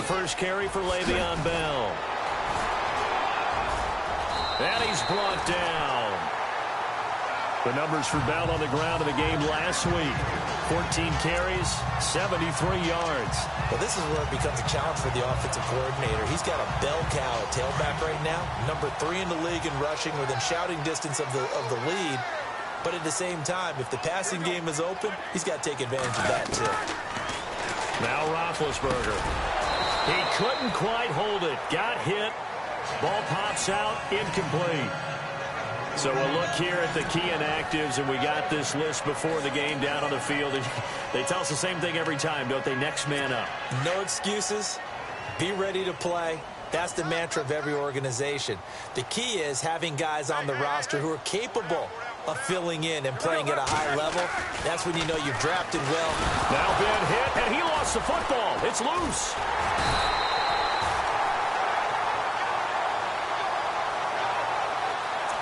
first carry for Le'Veon Bell. And he's brought down. The numbers for Bell on the ground in the game last week. 14 carries, 73 yards. Well, this is where it becomes a challenge for the offensive coordinator. He's got a bell cow at tailback right now. Number 3 in the league in rushing, within shouting distance of the lead. But at the same time, if the passing game is open, he's got to take advantage of that too. Now Roethlisberger. He couldn't quite hold it. Got hit. Ball pops out, incomplete. So we'll look here at the key inactives, and we got this list before the game down on the field. They tell us the same thing every time, don't they? Next man up. No excuses. Be ready to play. That's the mantra of every organization. The key is having guys on the roster who are capable of filling in and playing at a high level. That's when you know you've drafted well. Now Ben hit, and he lost the football. It's loose.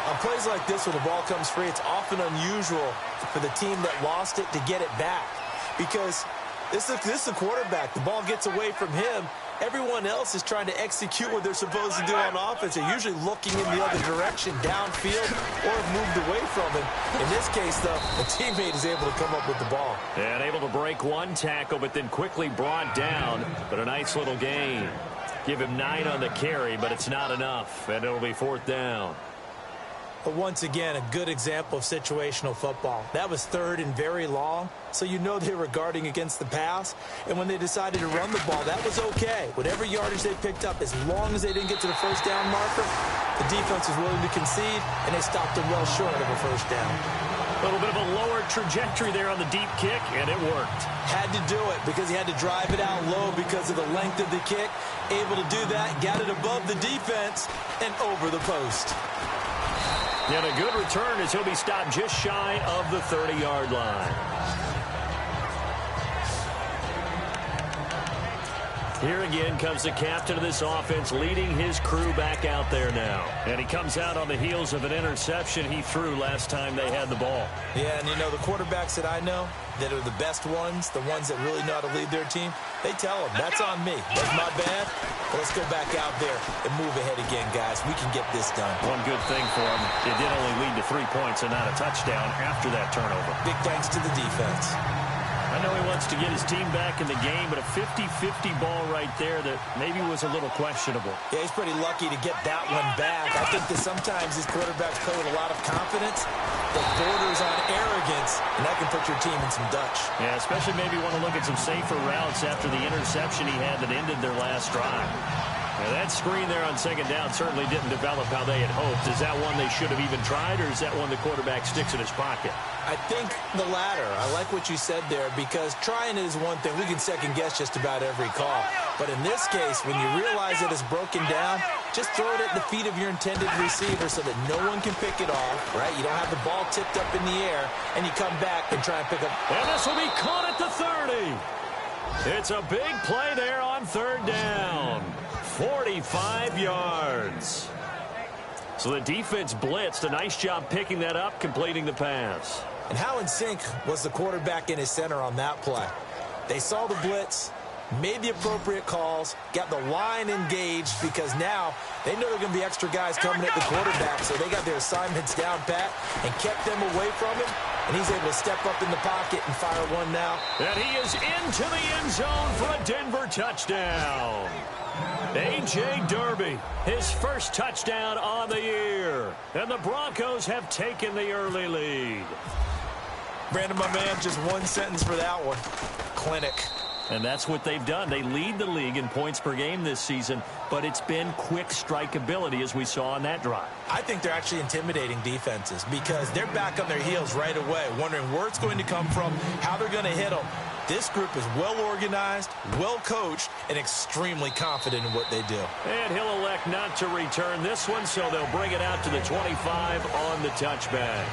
On plays like this, when the ball comes free, it's often unusual for the team that lost it to get it back. Because this is the quarterback. The ball gets away from him. Everyone else is trying to execute what they're supposed to do on offense. They're usually looking in the other direction, downfield, or have moved away from him. In this case, though, a teammate is able to come up with the ball. And able to break one tackle, but then quickly brought down. But a nice little gain. Give him 9 on the carry, but it's not enough. And it'll be 4th down. But once again, a good example of situational football. That was 3rd and very long, so you know they were guarding against the pass. And when they decided to run the ball, that was okay. Whatever yardage they picked up, as long as they didn't get to the first down marker, the defense was willing to concede, and they stopped them well short of a first down. A little bit of a lower trajectory there on the deep kick, and it worked. Had to do it because he had to drive it out low because of the length of the kick. Able to do that, got it above the defense, and over the post. And a good return as he'll be stopped just shy of the 30-yard line. Here again comes the captain of this offense, leading his crew back out there now. And he comes out on the heels of an interception he threw last time they had the ball. Yeah, and you know, the quarterbacks that I know that are the best ones, the ones that really know how to lead their team, they tell them, that's on me. That's my bad. But let's go back out there and move ahead again, guys. We can get this done. One good thing for him, it did only lead to 3 points and not a touchdown after that turnover. Big thanks to the defense. I know he wants to get his team back in the game, but a 50-50 ball right there that maybe was a little questionable. Yeah, he's pretty lucky to get that one back. I think that sometimes these quarterbacks play with a lot of confidence that borders on arrogance, and that can put your team in some Dutch. Yeah, especially maybe want to look at some safer routes after the interception he had that ended their last drive. Now, that screen there on 2nd down certainly didn't develop how they had hoped. Is that one they should have even tried, or is that one the quarterback sticks in his pocket? I think the latter. I like what you said there, because trying it is one thing. We can second-guess just about every call. But in this case, when you realize that it's broken down, just throw it at the feet of your intended receiver so that no one can pick it off, right? You don't have the ball tipped up in the air, and you come back and try and pick up. And this will be caught at the 30. It's a big play there on 3rd down. 45 yards. So the defense blitzed. A nice job picking that up, completing the pass. And how in sync was the quarterback in his center on that play? They saw the blitz, made the appropriate calls, got the line engaged, because now they know there are going to be extra guys coming at the quarterback, so they got their assignments down pat and kept them away from him, and he's able to step up in the pocket and fire one now. And he is into the end zone for a Denver touchdown. A.J. Derby, his first touchdown on the year. And the Broncos have taken the early lead. Brandon, my man, just one sentence for that one. Clinic. And that's what they've done. They lead the league in points per game this season, but it's been quick strike ability as we saw on that drive. I think they're actually intimidating defenses because they're back on their heels right away, wondering where it's going to come from, how they're going to hit them. This group is well organized, well coached, and extremely confident in what they do. And he'll elect not to return this one, so they'll bring it out to the 25 on the touchback.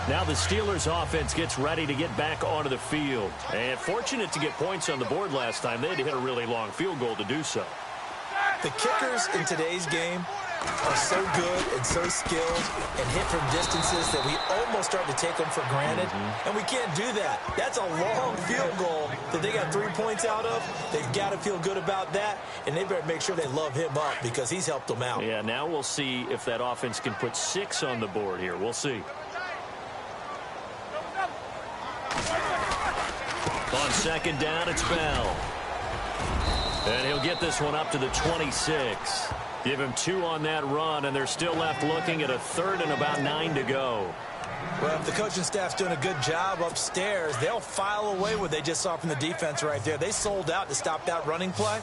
Now the Steelers offense gets ready to get back onto the field. And fortunate to get points on the board last time. They had to hit a really long field goal to do so. The kickers in today's game are so good and so skilled and hit from distances that we almost start to take them for granted, and we can't do that. That's a long field goal that they got 3 points out of. They've got to feel good about that, and they better make sure they love him up because he's helped them out. Yeah, now we'll see if that offense can put 6 on the board here. We'll see. On second down, it's Bell. And he'll get this one up to the 26. Give him 2 on that run, and they're still left looking at a 3rd and about 9 to go. Well, if the coaching staff's doing a good job upstairs, they'll file away what they just saw from the defense right there. They sold out to stop that running play.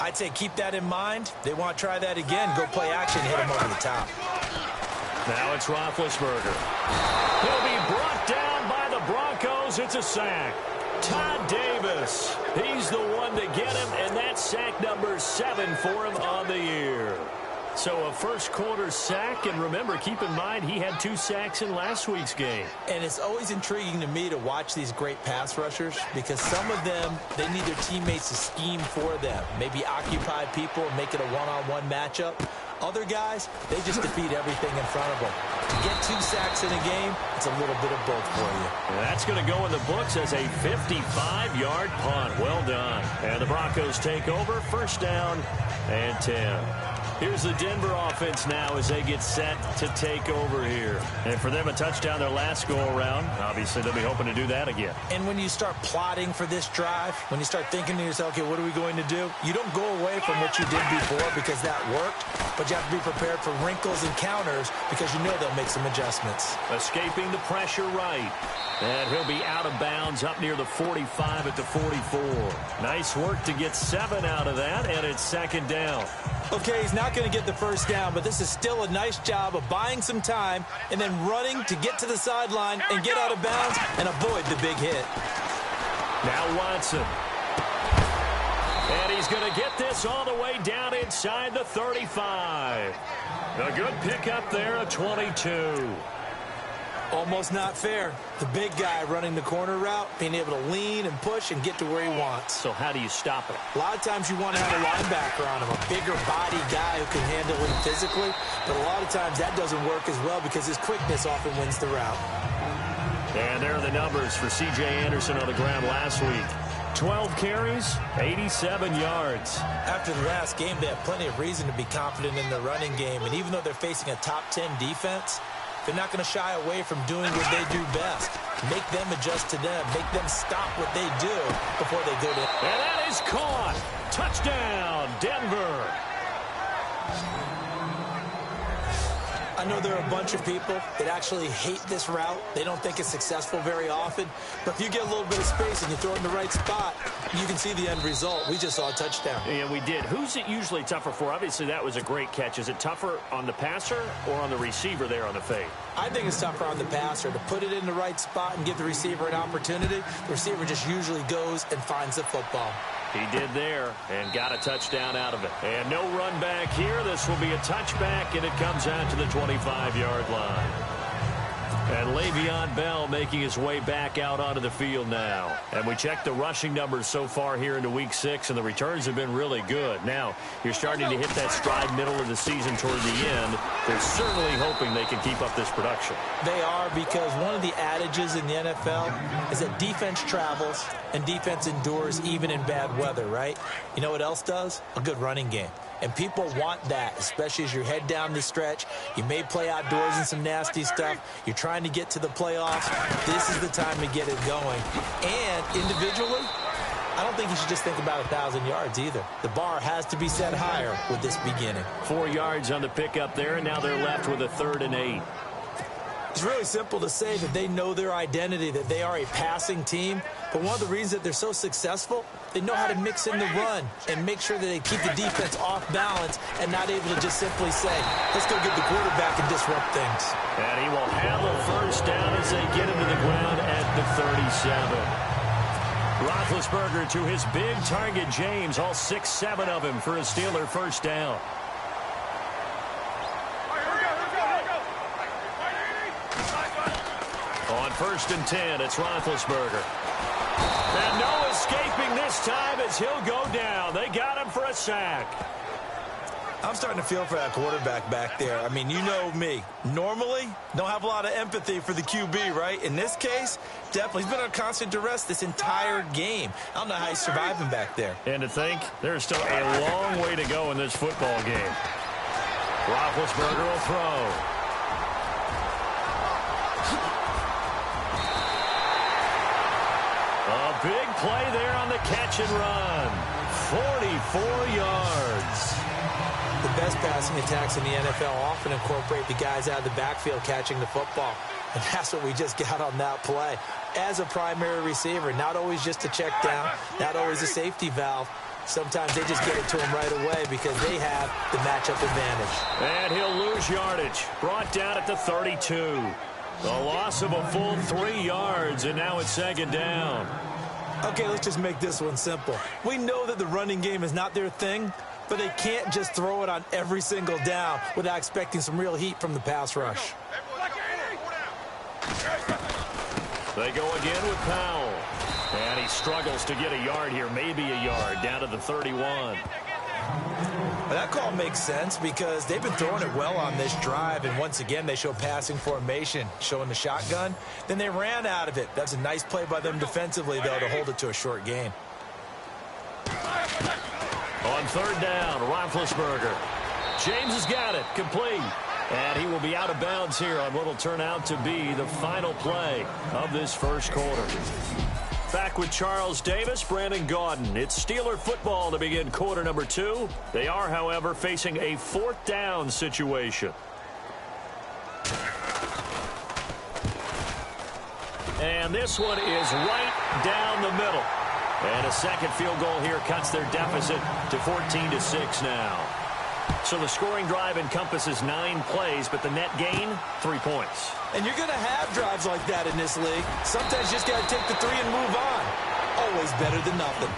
I'd say keep that in mind. They want to try that again. Go play action, hit them over the top. Now it's Roethlisberger. He'll be brought down by the Broncos. It's a sack. Todd Davis, he's the one to get him, and that's sack number 7 for him on the year. So a first quarter sack, and remember, keep in mind, he had 2 sacks in last week's game. And it's always intriguing to me to watch these great pass rushers because some of them, they need their teammates to scheme for them, maybe occupy people and make it a one-on-one matchup. Other guys, they just defeat everything in front of them. To get 2 sacks in a game, it's a little bit of both for you. And that's going to go in the books as a 55-yard punt. Well done. And the Broncos take over, first down and 10. Here's the Denver offense now as they get set to take over here. And for them, a touchdown their last go-around. Obviously, they'll be hoping to do that again. And when you start plotting for this drive, when you start thinking to yourself, okay, what are we going to do? You don't go away from what you did before because that worked, but you have to be prepared for wrinkles and counters because you know they'll make some adjustments. Escaping the pressure right. And he'll be out of bounds up near the 45 at the 44. Nice work to get 7 out of that, and it's second down. Okay, he's not going to get the first down, but this is still a nice job of buying some time and then running to get to the sideline and get out of bounds and avoid the big hit. Now Watson. And he's going to get this all the way down inside the 35. A good pickup there, a 22. Almost not fair. The big guy running the corner route, being able to lean and push and get to where he wants. So how do you stop it? A lot of times you want to have a linebacker on him, a bigger body guy who can handle him physically. But a lot of times that doesn't work as well because his quickness often wins the route. And there are the numbers for C.J. Anderson on the ground last week. 12 carries, 87 yards. After the last game, they have plenty of reason to be confident in their running game. And even though they're facing a top 10 defense, they're not going to shy away from doing what they do best. Make them adjust to them. Make them stop what they do before they go to. And that is caught. Touchdown, Denver. I know there are a bunch of people that actually hate this route. They don't think it's successful very often. But if you get a little bit of space and you throw it in the right spot, you can see the end result. We just saw a touchdown. Yeah, we did. Who's it usually tougher for? Obviously, that was a great catch. Is it tougher on the passer or on the receiver there on the fade? I think it's tougher on the passer to put it in the right spot and give the receiver an opportunity. The receiver just usually goes and finds the football. He did there and got a touchdown out of it. And no run back here. This will be a touchback, and it comes out to the 25-yard line. And Le'Veon Bell making his way back out onto the field now. And we checked the rushing numbers so far here into Week 6, and the returns have been really good. Now, you're starting to hit that stride middle of the season toward the end. They're certainly hoping they can keep up this production. They are, because one of the adages in the NFL is that defense travels and defense endures even in bad weather, right? You know what else does? A good running game. And people want that, especially as you head down the stretch. You may play outdoors in some nasty stuff. You're trying to get to the playoffs. This is the time to get it going. And individually, I don't think you should just think about 1,000 yards either. The bar has to be set higher with this beginning. 4 yards on the pickup there, and now they're left with a 3rd and 8. It's really simple to say that they know their identity, that they are a passing team. But one of the reasons that they're so successful, they know how to mix in the run and make sure that they keep the defense off balance and not able to just simply say, let's go get the quarterback and disrupt things. And he will have a first down as they get him to the ground at the 37. Roethlisberger to his big target, James, all 6-7 of him for a Steeler first down. On 1st and 10, it's Roethlisberger. And no escaping this time as he'll go down. They got him for a sack. I'm starting to feel for that quarterback back there. I mean, you know me. Normally, don't have a lot of empathy for the QB, right? In this case, definitely. He's been on constant duress this entire game. I don't know how he's surviving back there. And to think, there's still a long way to go in this football game. Roethlisberger will throw. A big play there on the catch and run. 44 yards. The best passing attacks in the NFL often incorporate the guys out of the backfield catching the football. And that's what we just got on that play. As a primary receiver, not always just a check down, not always a safety valve. Sometimes they just get it to him right away because they have the matchup advantage. And he'll lose yardage. Brought down at the 32. A loss of a full 3 yards, and now it's second down. Okay, let's just make this one simple. We know that the running game is not their thing, but they can't just throw it on every single down without expecting some real heat from the pass rush. They go again with Powell. And he struggles to get a yard here, maybe a yard, down to the 31. Well, that call makes sense because they've been throwing it well on this drive, and once again they show passing formation, showing the shotgun. Then they ran out of it. That's a nice play by them defensively, though, to hold it to a short gain. On third down, Roethlisberger. James has got it, complete. And he will be out of bounds here on what will turn out to be the final play of this first quarter. Back with Charles Davis, Brandon Gaudin. It's Steeler football to begin quarter number 2. They are, however, facing a fourth down situation. And this one is right down the middle. And a second field goal here cuts their deficit to 14-6 now. So the scoring drive encompasses 9 plays, but the net gain, 3 points. And you're going to have drives like that in this league. Sometimes you just got to take the 3 and move on. Always better than nothing.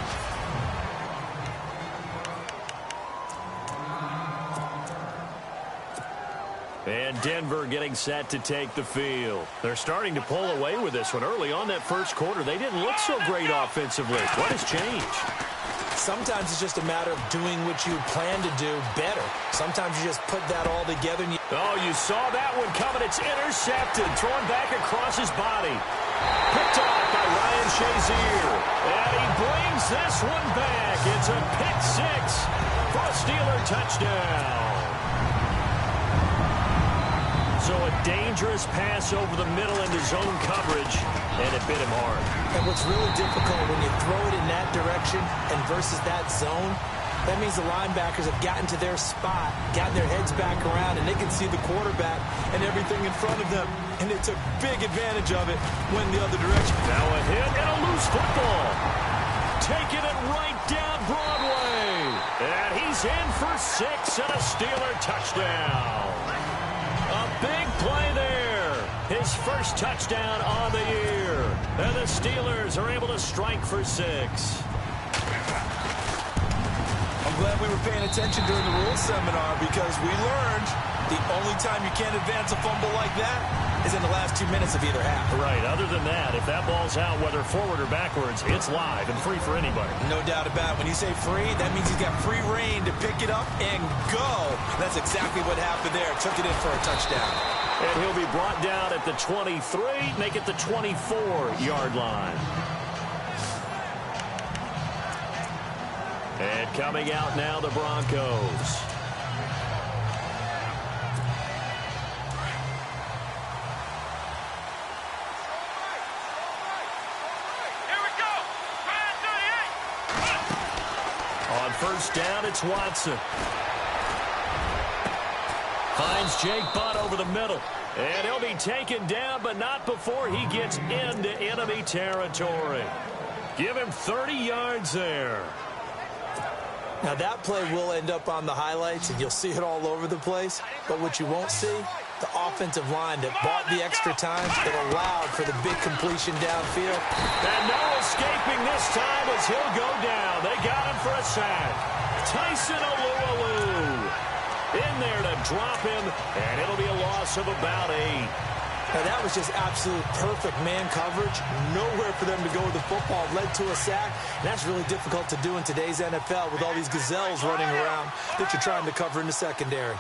And Denver getting set to take the field. They're starting to pull away with this one. Early on that first quarter, they didn't look so great offensively. What has changed? Sometimes it's just a matter of doing what you plan to do better. Sometimes you just put that all together. And oh, you saw that one coming. It's intercepted. Thrown back across his body. Picked off by Ryan Shazier. And he brings this one back. It's a pick 6 for a Steeler touchdown. So a dangerous pass over the middle into zone coverage, and it bit him hard. And what's really difficult when you throw it in that direction and versus that zone, that means the linebackers have gotten to their spot, gotten their heads back around, and they can see the quarterback and everything in front of them. And they took big advantage of it when the other direction. Now a hit and a loose football. Taking it right down Broadway. And he's in for 6 and a Steeler touchdown. A big play there. His first touchdown on the year. And the Steelers are able to strike for 6. I'm glad we were paying attention during the rules seminar because we learned the only time you can't advance a fumble like that is in the last 2 minutes of either half. Right. Other than that, if that ball's out, whether forward or backwards, it's live and free for anybody. No doubt about it. When you say free, that means he's got free reign to pick it up and go. That's exactly what happened there. Took it in for a touchdown. And he'll be brought down at the 23, make it the 24-yard line. And coming out now, the Broncos. On first down, it's Watson. Finds Jake Butt over the middle. And he'll be taken down, but not before he gets into enemy territory. Give him 30 yards there. Now, that play will end up on the highlights, and you'll see it all over the place. But what you won't see, the offensive line that bought the extra time, that allowed for the big completion downfield. And no escaping this time as he'll go down. They got him for a sack. Tyson Alualu in there to drop him, and it'll be a loss of about 8. Now, that was just absolute perfect man coverage. Nowhere for them to go with the football. Led to a sack. And that's really difficult to do in today's NFL with all these gazelles running around that you're trying to cover in the secondary.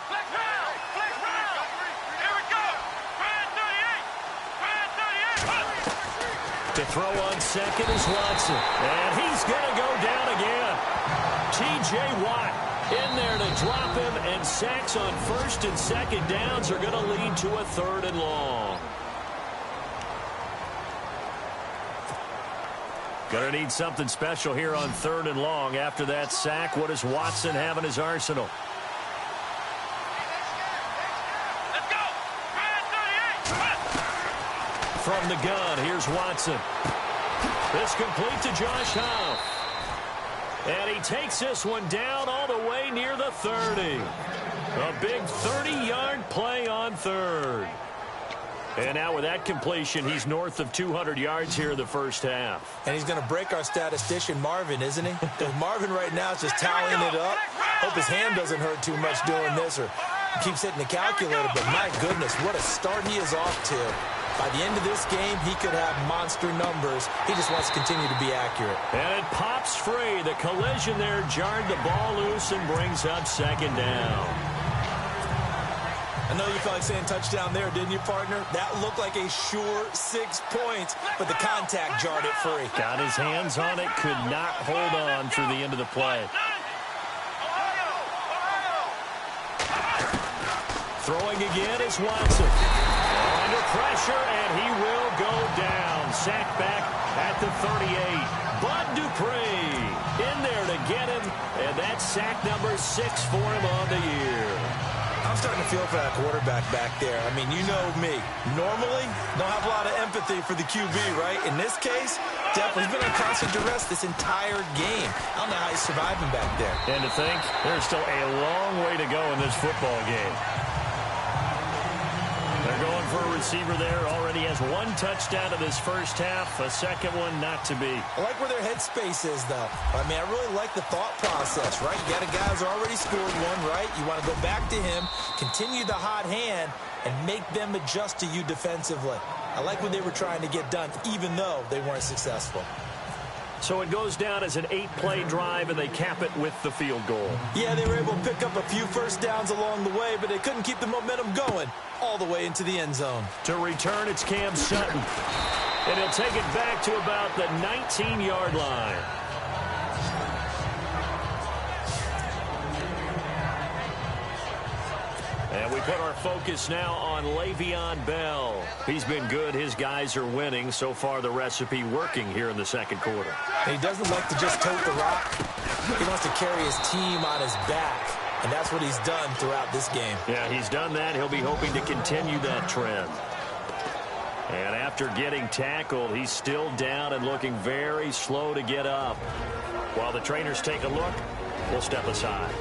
To throw on second is Watson. And he's going to go down again. T.J. Watt in there to drop him, and sacks on first and second downs are going to lead to a 3rd and long. Going to need something special here on 3rd and long. After that sack, what does Watson have in his arsenal? From the gun, here's Watson. This complete to Josh Howe. And he takes this one down all the way near the 30. A big 30-yard play on 3rd. And now with that completion, he's north of 200 yards here in the first half. And he's going to break our statistician, Marvin, isn't he? Because Marvin right now is just tallying it up. Hope his hand doesn't hurt too much doing this, or keeps hitting the calculator. But my goodness, what a start he is off to. By the end of this game, he could have monster numbers. He just wants to continue to be accurate. And it pops free. The collision there jarred the ball loose and brings up 2nd down. I know you felt like saying touchdown there, didn't you, partner? That looked like a sure 6 points, but the contact jarred it free. Got his hands on it, could not hold on through the end of the play. Throwing again is Watson. Under pressure, and he will go down. Sacked back at the 38. Bud Dupree in there to get him, and that's sack number 6 for him on the year. I'm starting to feel for that quarterback back there. I mean, you know me. Normally, don't have a lot of empathy for the QB, right? In this case, definitely he's been on constant duress this entire game. I don't know how he's surviving back there. And to think, there's still a long way to go in this football game. They're going for a receiver there. Already has 1 touchdown in this first half. A second one not to be. I like where their headspace is, though. I mean, I really like the thought process, right? You got a guy who's already scored one, right? You want to go back to him, continue the hot hand, and make them adjust to you defensively. I like what they were trying to get done, even though they weren't successful. So it goes down as an 8-play drive, and they cap it with the field goal. Yeah, they were able to pick up a few first downs along the way, but they couldn't keep the momentum going all the way into the end zone. To return, it's Cam Sutton. And he'll take it back to about the 19-yard line. And we put our focus now on Le'Veon Bell. He's been good. His guys are winning. So far, the recipe working here in the second quarter. And he doesn't like to just tote the rock. He wants to carry his team on his back. And that's what he's done throughout this game. Yeah, he's done that. He'll be hoping to continue that trend. And after getting tackled, he's still down and looking very slow to get up. While the trainers take a look, we'll step aside.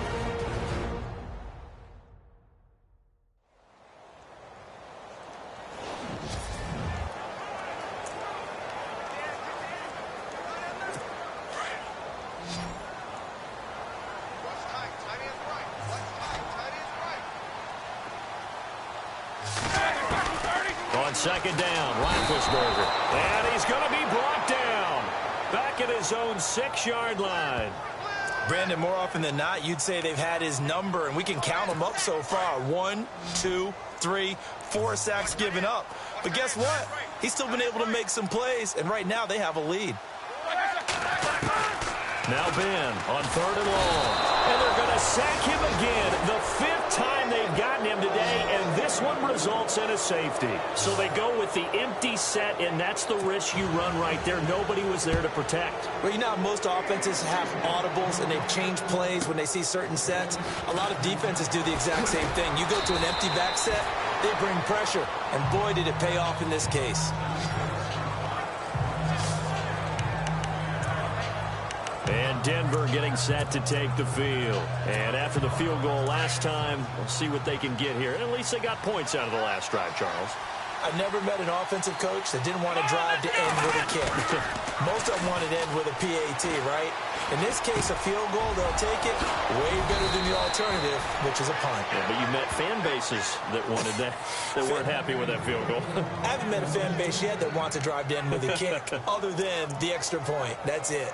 Second down, Roethlisberger. And he's going to be brought down. Back at his own 6-yard line. Brandon, more often than not, you'd say they've had his number, and we can count them up so far. 1, 2, 3, 4 sacks given up. But guess what? He's still been able to make some plays, and right now they have a lead. Now Ben on 3rd and long. And they're going to sack him again. The 5th time they've gotten him today, and this one results in a safety. So they go with the empty set, and that's the risk you run right there. Nobody was there to protect. Well, you know how most offenses have audibles, and they've changed plays when they see certain sets. A lot of defenses do the exact same thing. You go to an empty back set, they bring pressure, and boy, did it pay off in this case. And Denver getting set to take the field. And after the field goal last time, we'll see what they can get here. At least they got points out of the last drive, Charles. I've never met an offensive coach that didn't want to drive to end with a kick. Most of them wanted to end with a PAT, right? In this case, a field goal, they'll take it way better than the alternative, which is a punt. Yeah, but you met fan bases that wanted that weren't happy with that field goal. I haven't met a fan base yet that wants to drive to end with a kick other than the extra point. That's it.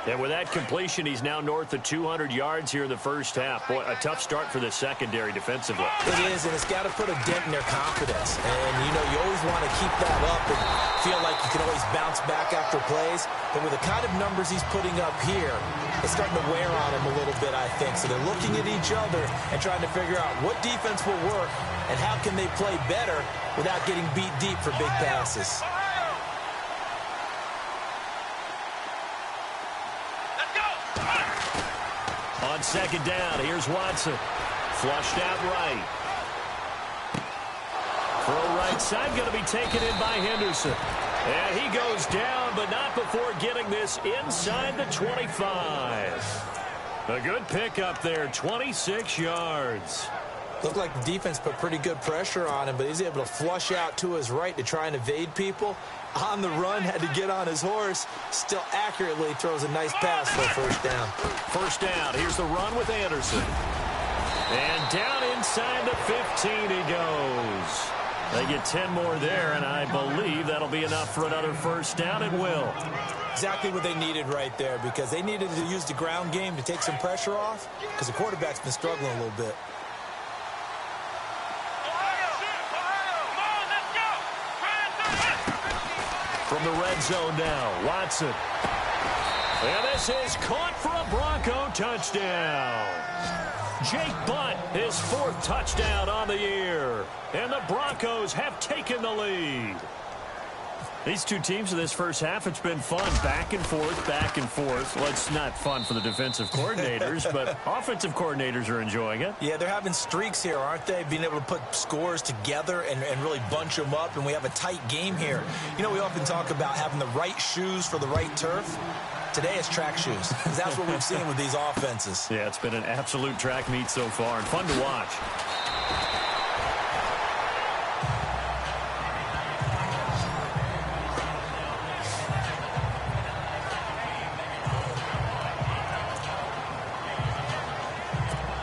And with that completion, he's now north of 200 yards here in the first half. Boy, a tough start for the secondary defensively. It is, and it's got to put a dent in their confidence. And, you know, you always want to keep that up and feel like you can always bounce back after plays. But with the kind of numbers he's putting up here, it's starting to wear on him a little bit, I think. So they're looking at each other and trying to figure out what defense will work and how can they play better without getting beat deep for big passes. On second down, here's Watson. Flushed out right. Throw right side, going to be taken in by Henderson. And he goes down, but not before getting this inside the 25. A good pickup there, 26 yards. Looked like the defense put pretty good pressure on him, but he's able to flush out to his right to try and evade people. On the run, had to get on his horse. Still accurately throws a nice pass for a first down. First down. Here's the run with Anderson. And down inside the 15 he goes. They get 10 more there, and I believe that'll be enough for another first down. It will. Exactly what they needed right there, because they needed to use the ground game to take some pressure off, because the quarterback's been struggling a little bit. From the red zone now, Watson. And this is caught for a Bronco touchdown. Jake Butt, his fourth touchdown on the year. And the Broncos have taken the lead. These two teams in this first half, it's been fun. Back and forth, back and forth. Well, it's not fun for the defensive coordinators, but offensive coordinators are enjoying it. Yeah, they're having streaks here, aren't they? Being able to put scores together and really bunch them up, and we have a tight game here. You know, we often talk about having the right shoes for the right turf. Today it's track shoes. That's what we've seen with these offenses. Yeah, it's been an absolute track meet so far, and fun to watch.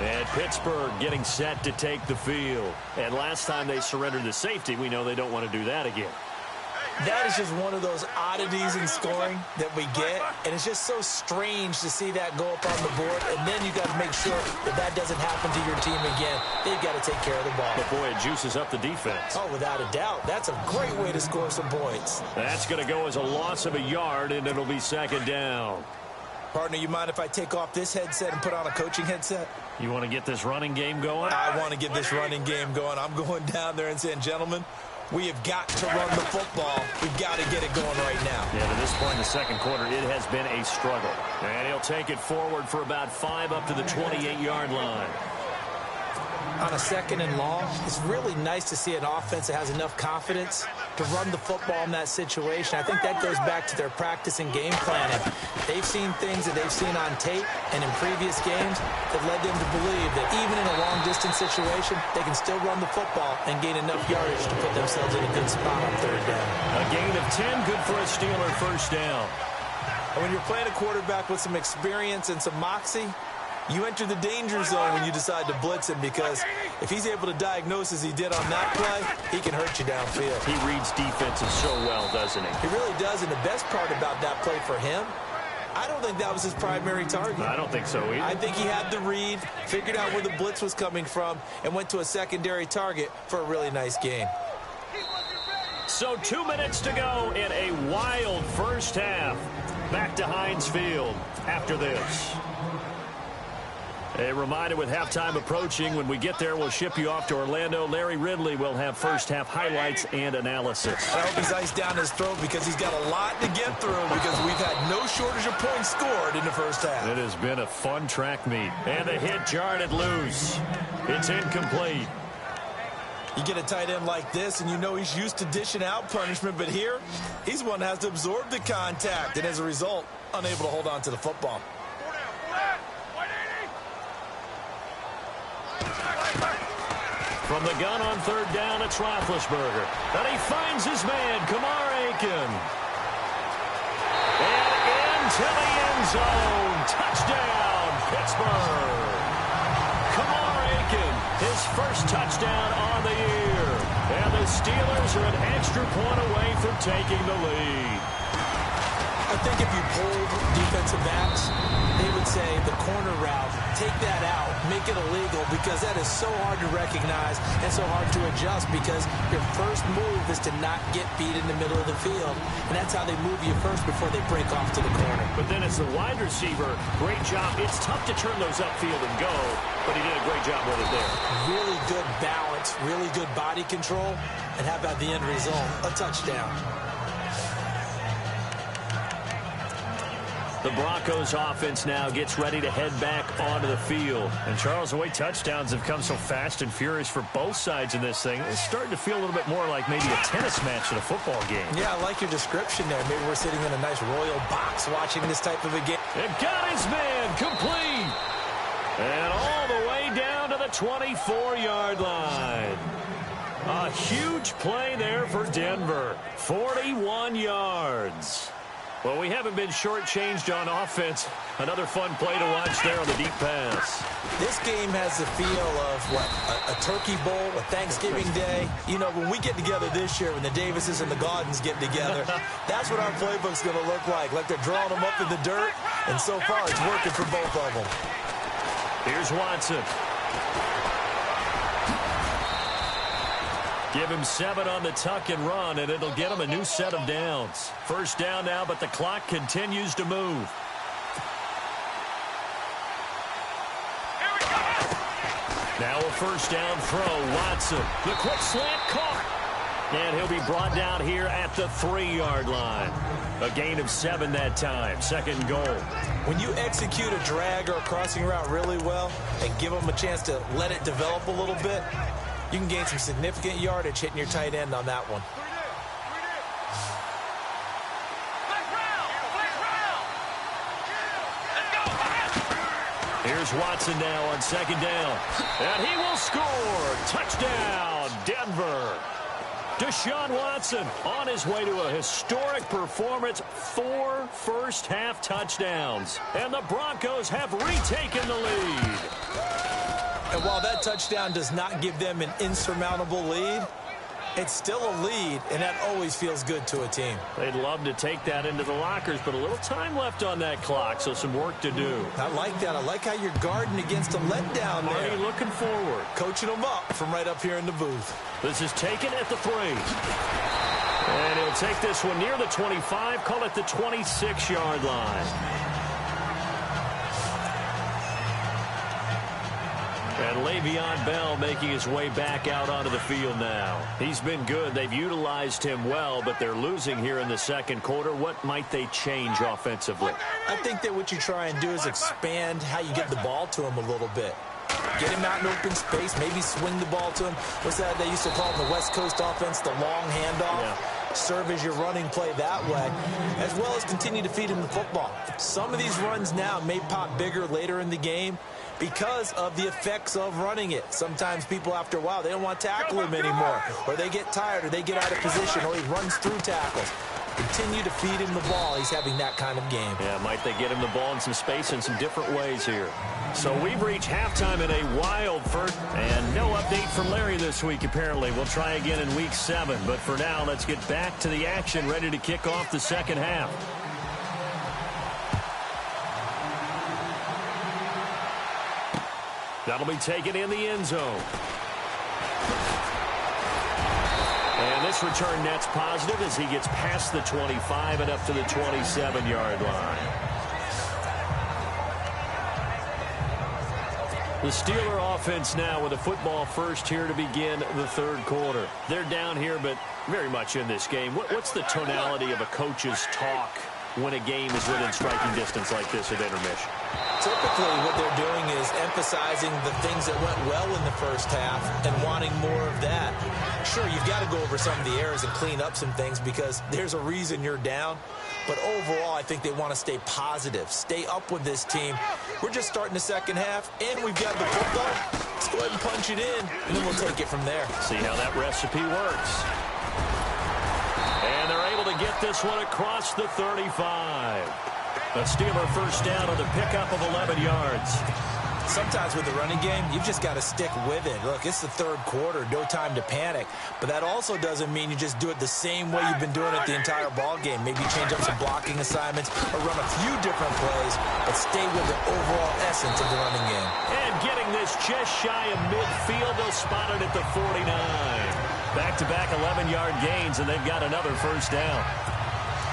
And Pittsburgh getting set to take the field. And last time they surrendered the safety, we know they don't want to do that again. That is just one of those oddities in scoring that we get, and it's just so strange to see that go up on the board, and then you got to make sure that that doesn't happen to your team again. They've got to take care of the ball. But boy, it juices up the defense. Oh, without a doubt. That's a great way to score some points. That's going to go as a loss of a yard, and it'll be second down. Partner, you mind if I take off this headset and put on a coaching headset? You want to get this running game going? I want to get this running game going. I'm going down there and saying, gentlemen, we have got to run the football. We've got to get it going right now. Yeah, to this point in the second quarter, it has been a struggle. And he'll take it forward for about 5 up to the 28-yard line. On a second and long, it's really nice to see an offense that has enough confidence to run the football in that situation. I think that goes back to their practice and game planning. They've seen things that they've seen on tape and in previous games that led them to believe that even in a long-distance situation, they can still run the football and gain enough yardage to put themselves in a good spot on third down. A gain of 10, good for a Steeler first down. And when you're playing a quarterback with some experience and some moxie, you enter the danger zone when you decide to blitz him, because if he's able to diagnose as he did on that play, he can hurt you downfield. He reads defenses so well, doesn't he? He really does, and the best part about that play for him, I don't think that was his primary target. I don't think so either. I think he had the read, figured out where the blitz was coming from, and went to a secondary target for a really nice game. So 2 minutes to go in a wild first half. Back to Heinz Field after this. A reminder, with halftime approaching, when we get there, we'll ship you off to Orlando. Larry Ridley will have first-half highlights and analysis. I hope he's iced down his throat, because he's got a lot to get through, because we've had no shortage of points scored in the first half. It has been a fun track meet. And the hit jarred it loose. It's incomplete. You get a tight end like this, and you know he's used to dishing out punishment, but here, he's one that has to absorb the contact, and as a result, unable to hold on to the football. From the gun on third down, it's Roethlisberger. And he finds his man, Kamar Aiken. And into the end zone. Touchdown, Pittsburgh. Kamar Aiken, his first touchdown on the year. And the Steelers are an extra point away from taking the lead. I think if you polled defensive backs, they would say the corner route, take that out, make it illegal, because that is so hard to recognize and so hard to adjust, because your first move is to not get beat in the middle of the field, and that's how they move you first before they break off to the corner. But then as the wide receiver, great job. It's tough to turn those upfield and go, but he did a great job with it there. Really good balance, really good body control, and how about the end result? A touchdown. The Broncos offense now gets ready to head back onto the field. And Charles, the way touchdowns have come so fast and furious for both sides in this thing, it's starting to feel a little bit more like maybe a tennis match in a football game. Yeah, I like your description there. Maybe we're sitting in a nice royal box watching this type of a game. It got his man complete. And all the way down to the 24-yard line. A huge play there for Denver. 41 yards. Well, we haven't been shortchanged on offense. Another fun play to watch there on the deep pass. This game has the feel of, what, a turkey bowl, a Thanksgiving day. You know, when we get together this year, when the Davises and the Gaudens get together, that's what our playbook's going to look like they're drawing them up in the dirt, and so far it's working for both of them. Here's Watson. Give him 7 on the tuck and run, and it'll get him a new set of downs. First down now, but the clock continues to move. Now a first down throw, Watson. The quick slant caught. And he'll be brought down here at the 3-yard line. A gain of 7 that time, second and goal. When you execute a drag or a crossing route really well and give them a chance to let it develop a little bit, you can gain some significant yardage hitting your tight end on that one. Here's Watson now on second down. And he will score. Touchdown, Denver. Deshaun Watson on his way to a historic performance. 4 first-half touchdowns. And the Broncos have retaken the lead. And while that touchdown does not give them an insurmountable lead, it's still a lead, and that always feels good to a team. They'd love to take that into the lockers, but a little time left on that clock, so some work to do. I like that. I like how you're guarding against a letdown there. Already looking forward. Coaching them up from right up here in the booth. This is taken at the 3. And he'll take this one near the 25, call it the 26-yard line. And Le'Veon Bell making his way back out onto the field now. He's been good. They've utilized him well, but they're losing here in the second quarter. What might they change offensively? I think that what you try and do is expand how you get the ball to him a little bit. Get him out in open space, maybe swing the ball to him. What's that they used to call in the West Coast offense, the long handoff? Yeah. Serve as your running play that way, as well as continue to feed him the football. Some of these runs now may pop bigger later in the game because of the effects of running it. Sometimes people, after a while, they don't want to tackle him anymore, or they get tired, or they get out of position, or he runs through tackles. Continue to feed him the ball. He's having that kind of game. Yeah, might they get him the ball in some space in some different ways here. So we've reached halftime in a wild first, and no update from Larry this week, apparently. We'll try again in week 7, but for now, let's get back to the action, ready to kick off the second half. That'll be taken in the end zone. And this return net's positive as he gets past the 25 and up to the 27-yard line. The Steeler offense now with a football first here to begin the third quarter. They're down here, but very much in this game. What's the tonality of a coach's talk when a game is within striking distance like this at intermission? Typically, what they're doing is emphasizing the things that went well in the first half and wanting more of that. Sure, you've got to go over some of the errors and clean up some things because there's a reason you're down. But overall, I think they want to stay positive, stay up with this team. We're just starting the second half, and we've got the football. Let's go ahead and punch it in, and then we'll take it from there. See how that recipe works. And they're able to get this one across the 35. A Steeler first down on the pickup of 11 yards. Sometimes with the running game, you've just got to stick with it. Look, it's the third quarter, no time to panic. But that also doesn't mean you just do it the same way you've been doing it the entire ball game. Maybe change up some blocking assignments or run a few different plays, but stay with the overall essence of the running game. And getting this just shy of midfield, they'll spot it at the 49. Back-to-back 11-yard gains, and they've got another first down.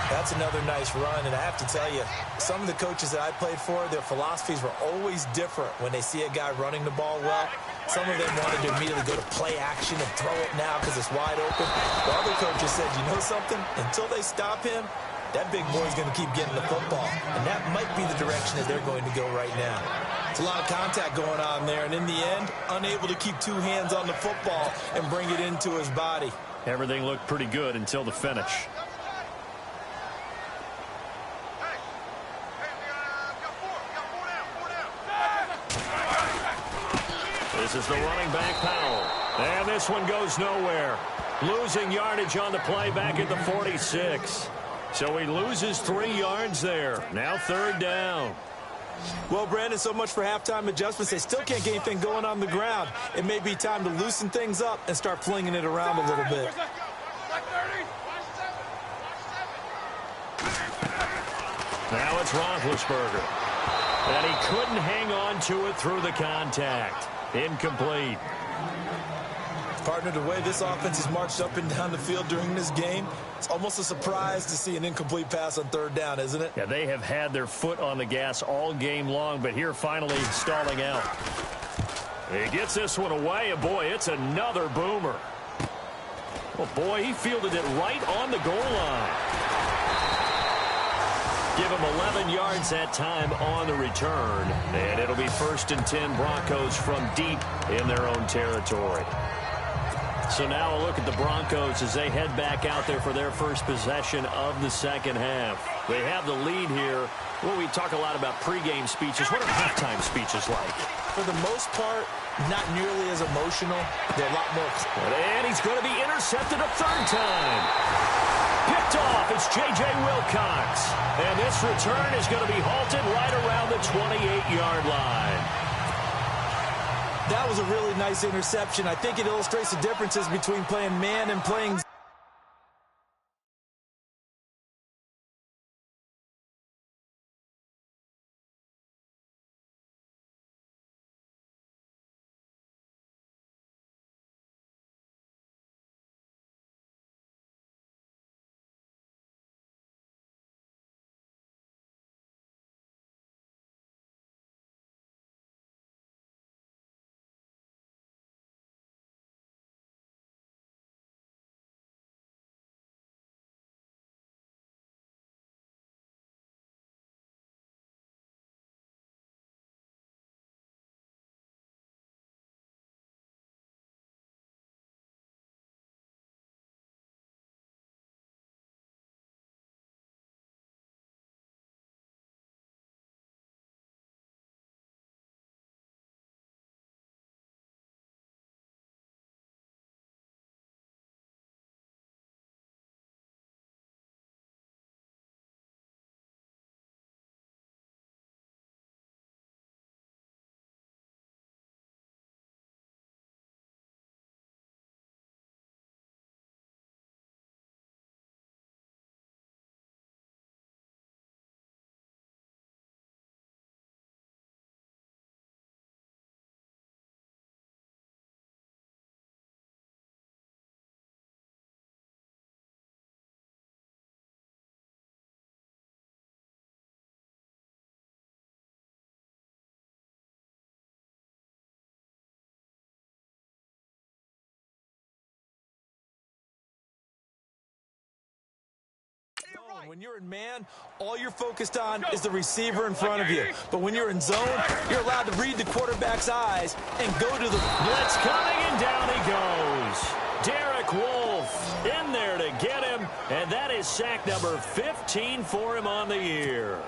That's another nice run, and I have to tell you, some of the coaches that I played for, their philosophies were always different when they see a guy running the ball well. Some of them wanted to immediately go to play action and throw it now because it's wide open. The other coaches said, you know something? Until they stop him, that big boy's going to keep getting the football, and that might be the direction that they're going to go right now. It's a lot of contact going on there, and in the end, unable to keep two hands on the football and bring it into his body. Everything looked pretty good until the finish. This is the running back, Powell. And this one goes nowhere. Losing yardage on the play back at the 46. So he loses 3 yards there. Now third down. Well, Brandon, so much for halftime adjustments. They still can't get anything going on the ground. It may be time to loosen things up and start flinging it around a little bit. Now it's Roethlisberger. And he couldn't hang on to it through the contact. Incomplete. Partner, the way this offense has marched up and down the field during this game, it's almost a surprise to see an incomplete pass on third down, isn't it? Yeah, they have had their foot on the gas all game long, but here finally stalling out. He gets this one away, and boy, it's another boomer. Oh, boy, he fielded it right on the goal line. Give him 11 yards that time on the return, and it'll be 1st and 10 Broncos from deep in their own territory. So now a look at the Broncos as they head back out there for their first possession of the second half. They have the lead here. Well, we talk a lot about pregame speeches. What are halftime speeches like? For the most part, not nearly as emotional. They're a lot more. And he's going to be intercepted a third time. Picked off, it's J.J. Wilcox. And this return is going to be halted right around the 28-yard line. That was a really nice interception. I think it illustrates the differences between playing man and playing. When you're in man, all you're focused on is the receiver in front of you. But when you're in zone, you're allowed to read the quarterback's eyes and go to the blitz coming, and down he goes. Derek Wolfe in there to get him, and that is sack number 15 for him on the year.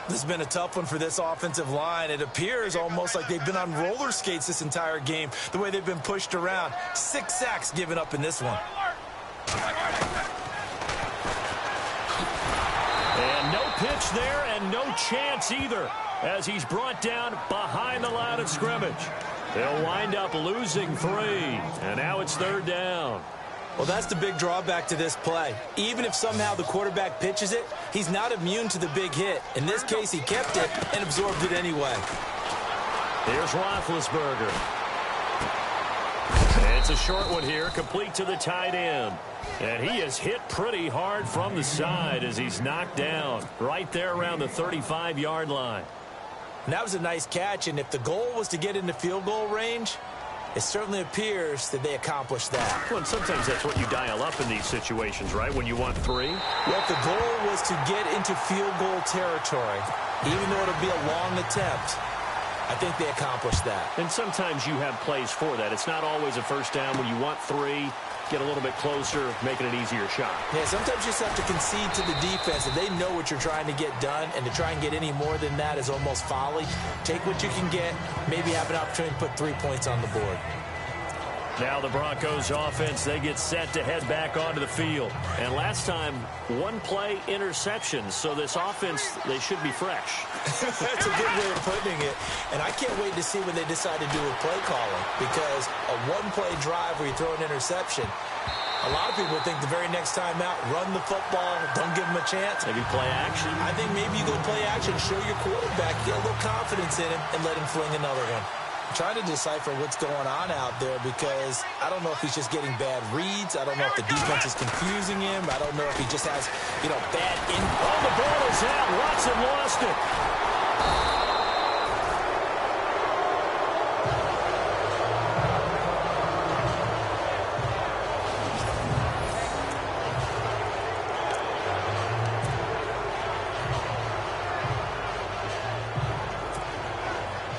This has been a tough one for this offensive line. It appears almost like they've been on roller skates this entire game, the way they've been pushed around. 6 sacks given up in this one. And no pitch there and no chance either as he's brought down behind the line of scrimmage. They'll wind up losing 3, and now it's 3rd down. Well, that's the big drawback to this play. Even if somehow the quarterback pitches it, he's not immune to the big hit. In this case, he kept it and absorbed it anyway. Here's Roethlisberger. It's a short one here, complete to the tight end. And he is hit pretty hard from the side as he's knocked down right there around the 35-yard line. And that was a nice catch, and if the goal was to get into field goal range, it certainly appears that they accomplished that. Well, and sometimes that's what you dial up in these situations, right, when you want 3? Well, if the goal was to get into field goal territory, even though it'll be a long attempt, I think they accomplished that. And sometimes you have plays for that. It's not always a first down when you want 3. Get a little bit closer, making an easier shot. Yeah, sometimes you just have to concede to the defense, and they know what you're trying to get done, and to try and get any more than that is almost folly. Take what you can get, maybe have an opportunity to put 3 points on the board. Now the Broncos offense, they get set to head back onto the field. And last time, 1-play interceptions, so this offense, they should be fresh. That's a good way of putting it. And I can't wait to see when they decide to do with play calling, because a 1-play drive where you throw an interception, a lot of people think the very next time out, run the football, don't give them a chance. Maybe play action. I think maybe you go play action, show your quarterback, get a little confidence in him, and let him fling another one. I'm trying to decipher what's going on out there, because I don't know if he's just getting bad reads. I don't know if the defense is confusing him. I don't know if he just has, bad Oh, the ball is out. Watson lost it.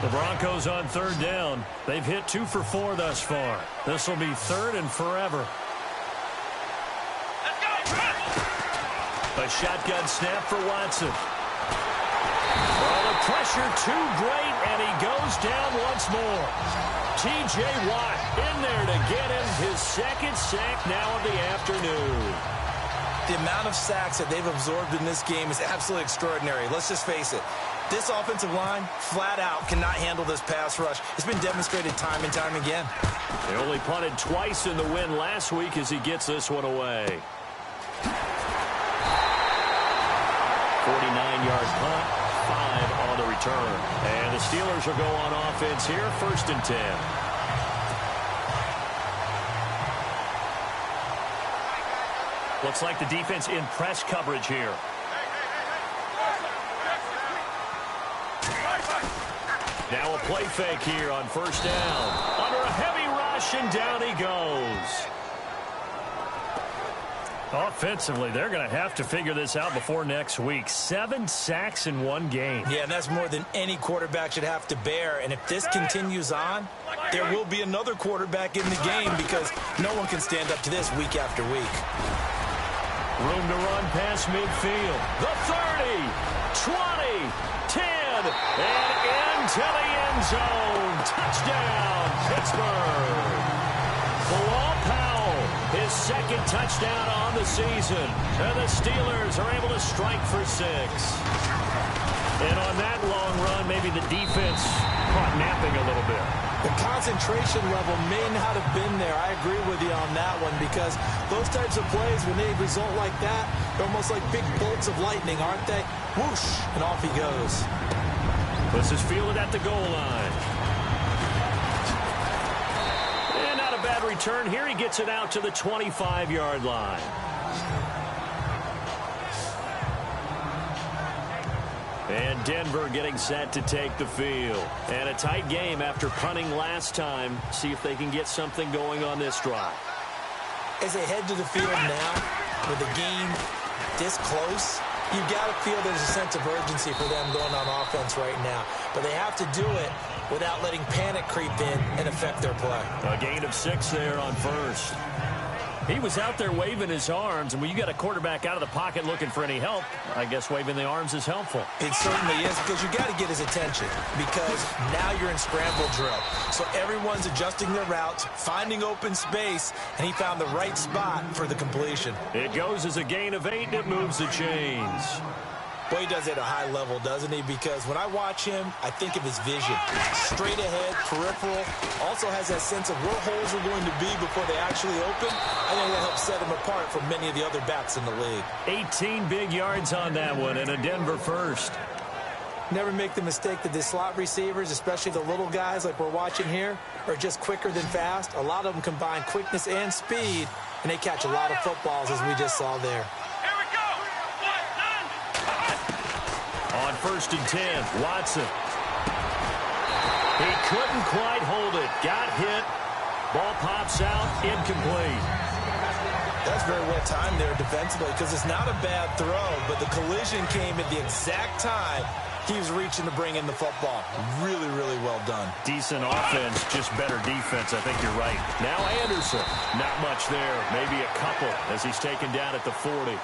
The Broncos on 3rd down. They've hit 2 for 4 thus far. This will be 3rd and forever. A shotgun snap for Watson. Well, the pressure too great, and he goes down once more. T.J. Watt in there to get him his 2nd sack now of the afternoon. The amount of sacks that they've absorbed in this game is absolutely extraordinary. Let's just face it. This offensive line, flat out, cannot handle this pass rush. It's been demonstrated time and time again. They only punted twice in the win last week as he gets this one away. 49-yard punt, 5 on the return. And the Steelers will go on offense here, 1st and 10. Looks like the defense in press coverage here. Now a play fake here on 1st down. Under a heavy rush, and down he goes. Offensively, they're going to have to figure this out before next week. 7 sacks in 1 game. Yeah, and that's more than any quarterback should have to bear. And if this continues on, there will be another quarterback in the game, because no one can stand up to this week after week. Room to run past midfield. The 30, 20, 10, and into the end zone. Touchdown, Pittsburgh. Bilal Powell, his 2nd touchdown on the season. And the Steelers are able to strike for 6. And on that long run, maybe the defense caught napping a little bit. The concentration level may not have been there. I agree with you on that one, because those types of plays, when they result like that, they're almost like big bolts of lightning, aren't they? Whoosh, and off he goes. This is fielded at the goal line. And not a bad return here. He gets it out to the 25-yard line. And Denver getting set to take the field. And a tight game after punting last time. See if they can get something going on this drive. As they head to the field now, with the game this close, you've got to feel there's a sense of urgency for them going on offense right now. But they have to do it without letting panic creep in and affect their play. A gain of 6 there on 1st. He was out there waving his arms, and when you got a quarterback out of the pocket looking for any help, I guess waving the arms is helpful. It certainly is, because you got to get his attention, because now you're in scramble drill. So everyone's adjusting their routes, finding open space, and he found the right spot for the completion. It goes as a gain of 8, and it moves the chains. Boy, he does it at a high level, doesn't he? Because when I watch him, I think of his vision. Straight ahead, peripheral, also has that sense of where holes are going to be before they actually open. I think that helps set him apart from many of the other backs in the league. 18 big yards on that one, and a Denver first. Never make the mistake that the slot receivers, especially the little guys like we're watching here, are just quicker than fast. A lot of them combine quickness and speed, and they catch a lot of footballs, as we just saw there. On 1st and 10, Watson. He couldn't quite hold it. Got hit. Ball pops out, incomplete. That's very well timed there defensively, because it's not a bad throw, but the collision came at the exact time he was reaching to bring in the football. Really, really well done. Decent offense, just better defense. I think you're right. Now Anderson. Not much there. Maybe a couple as he's taken down at the 40.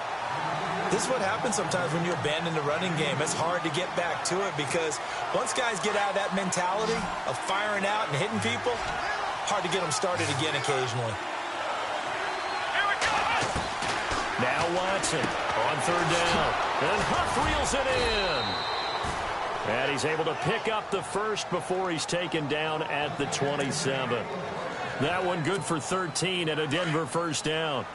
This is what happens sometimes when you abandon the running game. It's hard to get back to it, because once guys get out of that mentality of firing out and hitting people, hard to get them started again occasionally. Now Watson on 3rd down. And Huff reels it in. And he's able to pick up the first before he's taken down at the 27. That one good for 13 and a Denver first down.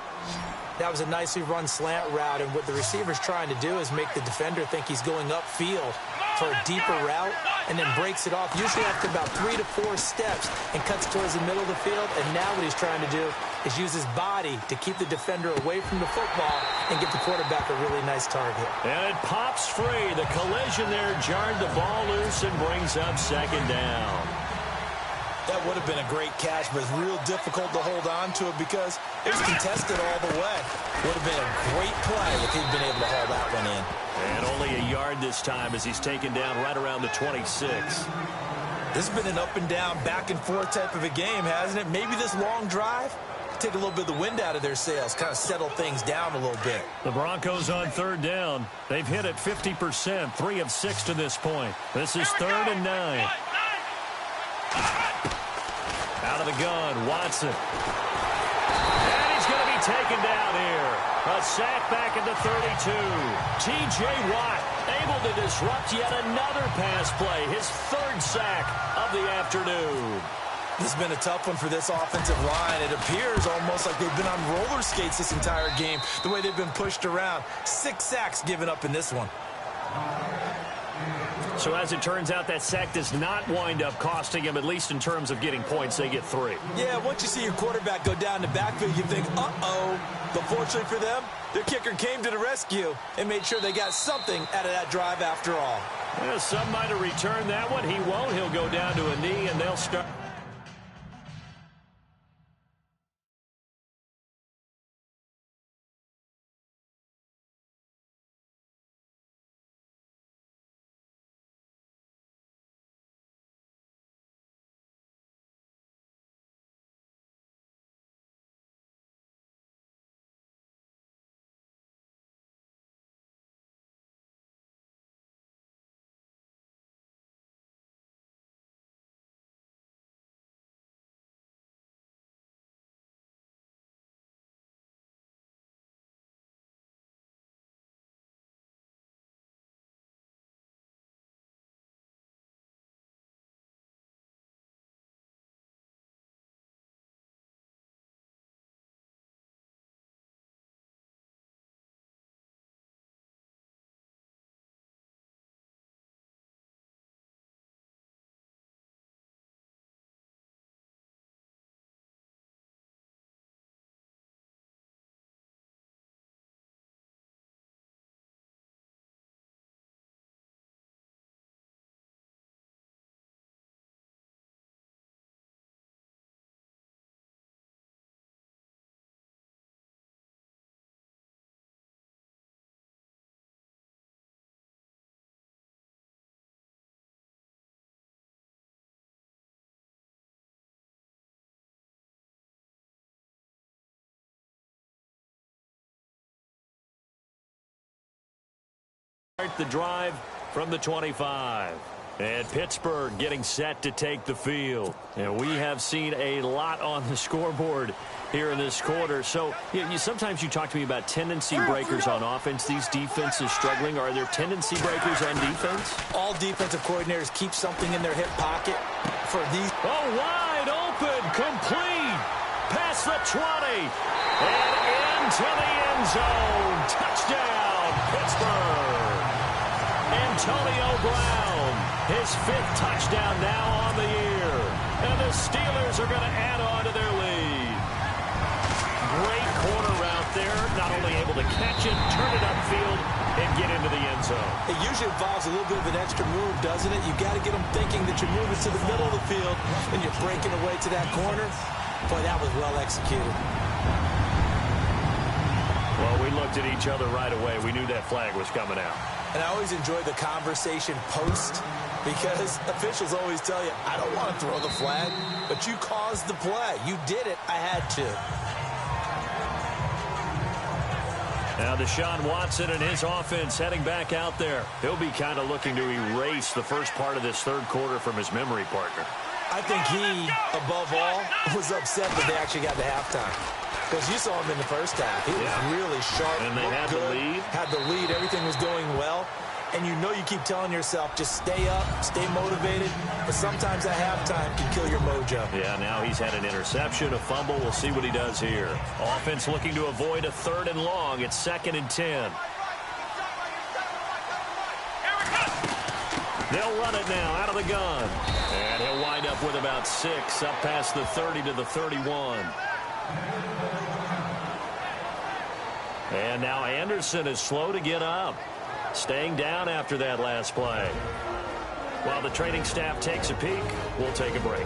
That was a nicely run slant route, and what the receiver's trying to do is make the defender think he's going upfield for a deeper route and then breaks it off, usually after about 3 to 4 steps, and cuts towards the middle of the field. And now what he's trying to do is use his body to keep the defender away from the football and get the quarterback a really nice target. And it pops free. The collision there jarred the ball loose and brings up 2nd down. That would have been a great catch, but it's real difficult to hold on to it because it was contested all the way. Would have been a great play if he'd been able to haul that one in. And only a yard this time as he's taken down right around the 26. This has been an up and down, back and forth type of a game, hasn't it? Maybe this long drive take a little bit of the wind out of their sails, kind of settle things down a little bit. The Broncos on 3rd down. They've hit it 50%, 3 of 6 to this point. This is 3rd and 9. Out of the gun, Watson. And he's going to be taken down here. A sack back at the 32. T.J. Watt able to disrupt yet another pass play. His 3rd sack of the afternoon. This has been a tough one for this offensive line. It appears almost like they've been on roller skates this entire game, the way they've been pushed around. 6 sacks given up in this one. So as it turns out, that sack does not wind up costing him, at least in terms of getting points. They get 3. Yeah, once you see your quarterback go down the backfield, you think, uh-oh. But fortunately for them, their kicker came to the rescue and made sure they got something out of that drive after all. Well, some might have returned that one. He won't. He'll go down to a knee, and they'll start. The drive from the 25. And Pittsburgh getting set to take the field. And we have seen a lot on the scoreboard here in this quarter. So sometimes you talk to me about tendency breakers on offense. These defenses struggling. Are there tendency breakers on defense? All defensive coordinators keep something in their hip pocket for these. Oh, wide open, complete. Past the 20. And into the end zone. Touchdown, Pittsburgh. Antonio Brown, his 5th touchdown now on the year. And the Steelers are going to add on to their lead. Great corner route there. Not only able to catch it, turn it upfield, and get into the end zone. It usually involves a little bit of an extra move, doesn't it? You've got to get them thinking that you're moving to the middle of the field and you're breaking away to that corner. Boy, that was well executed. Well, we looked at each other right away. We knew that flag was coming out. And I always enjoy the conversation post because officials always tell you, I don't want to throw the flag, but you caused the play. You did it. I had to. Now Deshaun Watson and his offense heading back out there. He'll be kind of looking to erase the first part of this third quarter from his memory partner. I think he, above all, was upset that they actually got to halftime. Because you saw him in the first half. He was really sharp. And they had the lead. Had the lead. Everything was going well. And you know you keep telling yourself, just stay up, stay motivated. But sometimes at halftime can kill your mojo. Yeah, now he's had an interception, a fumble. We'll see what he does here. Offense looking to avoid a 3rd and long. It's 2nd and 10. They'll run it now out of the gun. And he'll wind up with about 6 up past the 30 to the 31. And now Anderson is slow to get up. Staying down after that last play. While the training staff takes a peek, we'll take a break.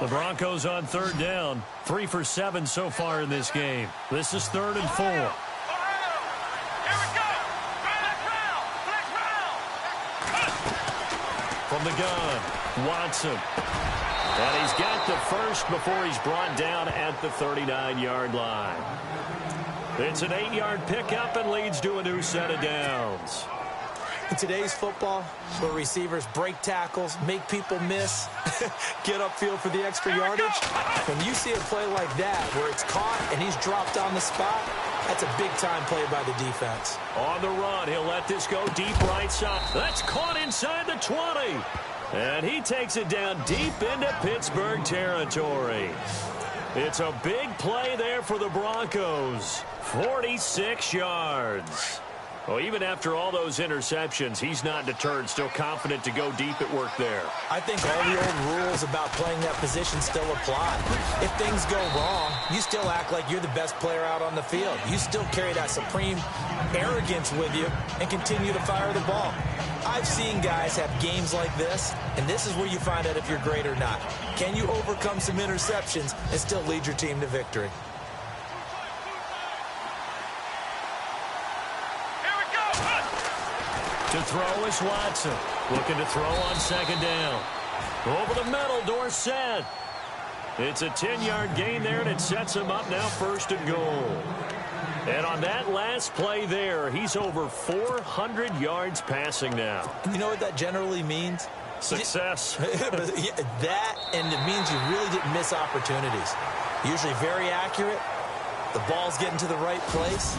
The Broncos on 3rd down. 3 for 7 so far in this game. This is 3rd and 4. From the gun, Watson. And he's got the first before he's brought down at the 39-yard line. It's an 8-yard pickup and leads to a new set of downs. In today's football, where receivers break tackles, make people miss, get upfield for the extra yardage, when you see a play like that where it's caught and he's dropped on the spot, that's a big-time play by the defense. On the run, he'll let this go deep right side. That's caught inside the 20. And he takes it down deep into Pittsburgh territory. It's a big play there for the Broncos. 46 yards. Well, even after all those interceptions, he's not deterred, still confident to go deep at work there. I think all the old rules about playing that position still apply. If things go wrong, you still act like you're the best player out on the field. You still carry that supreme arrogance with you and continue to fire the ball. I've seen guys have games like this, and this is where you find out if you're great or not. Can you overcome some interceptions and still lead your team to victory? To throw is Watson. Looking to throw on 2nd down. Over the middle, Dorsett. It's a 10-yard gain there, and it sets him up now 1st and goal. And on that last play there, he's over 400 yards passing now. You know what that generally means? Success. That, and it means you really didn't miss opportunities. Usually very accurate. The ball's getting to the right place.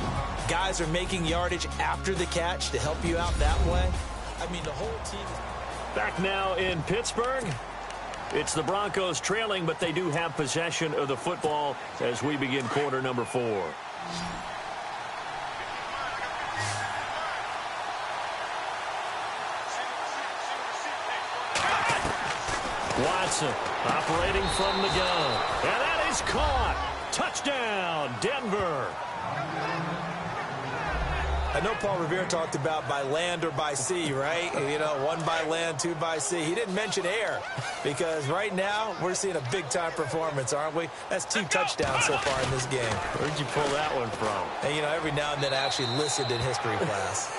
Guys are making yardage after the catch to help you out that way. I mean, the whole team is... Back now in Pittsburgh. It's the Broncos trailing, but they do have possession of the football as we begin quarter number 4. Watson operating from the gun. And that is caught. Touchdown, Denver. I know Paul Revere talked about by land or by sea, right? You know, 1 by land, 2 by sea. He didn't mention air because right now we're seeing a big-time performance, aren't we? That's 2 touchdowns so far in this game. Where'd you pull that one from? And, you know, every now and then I actually listened in history class.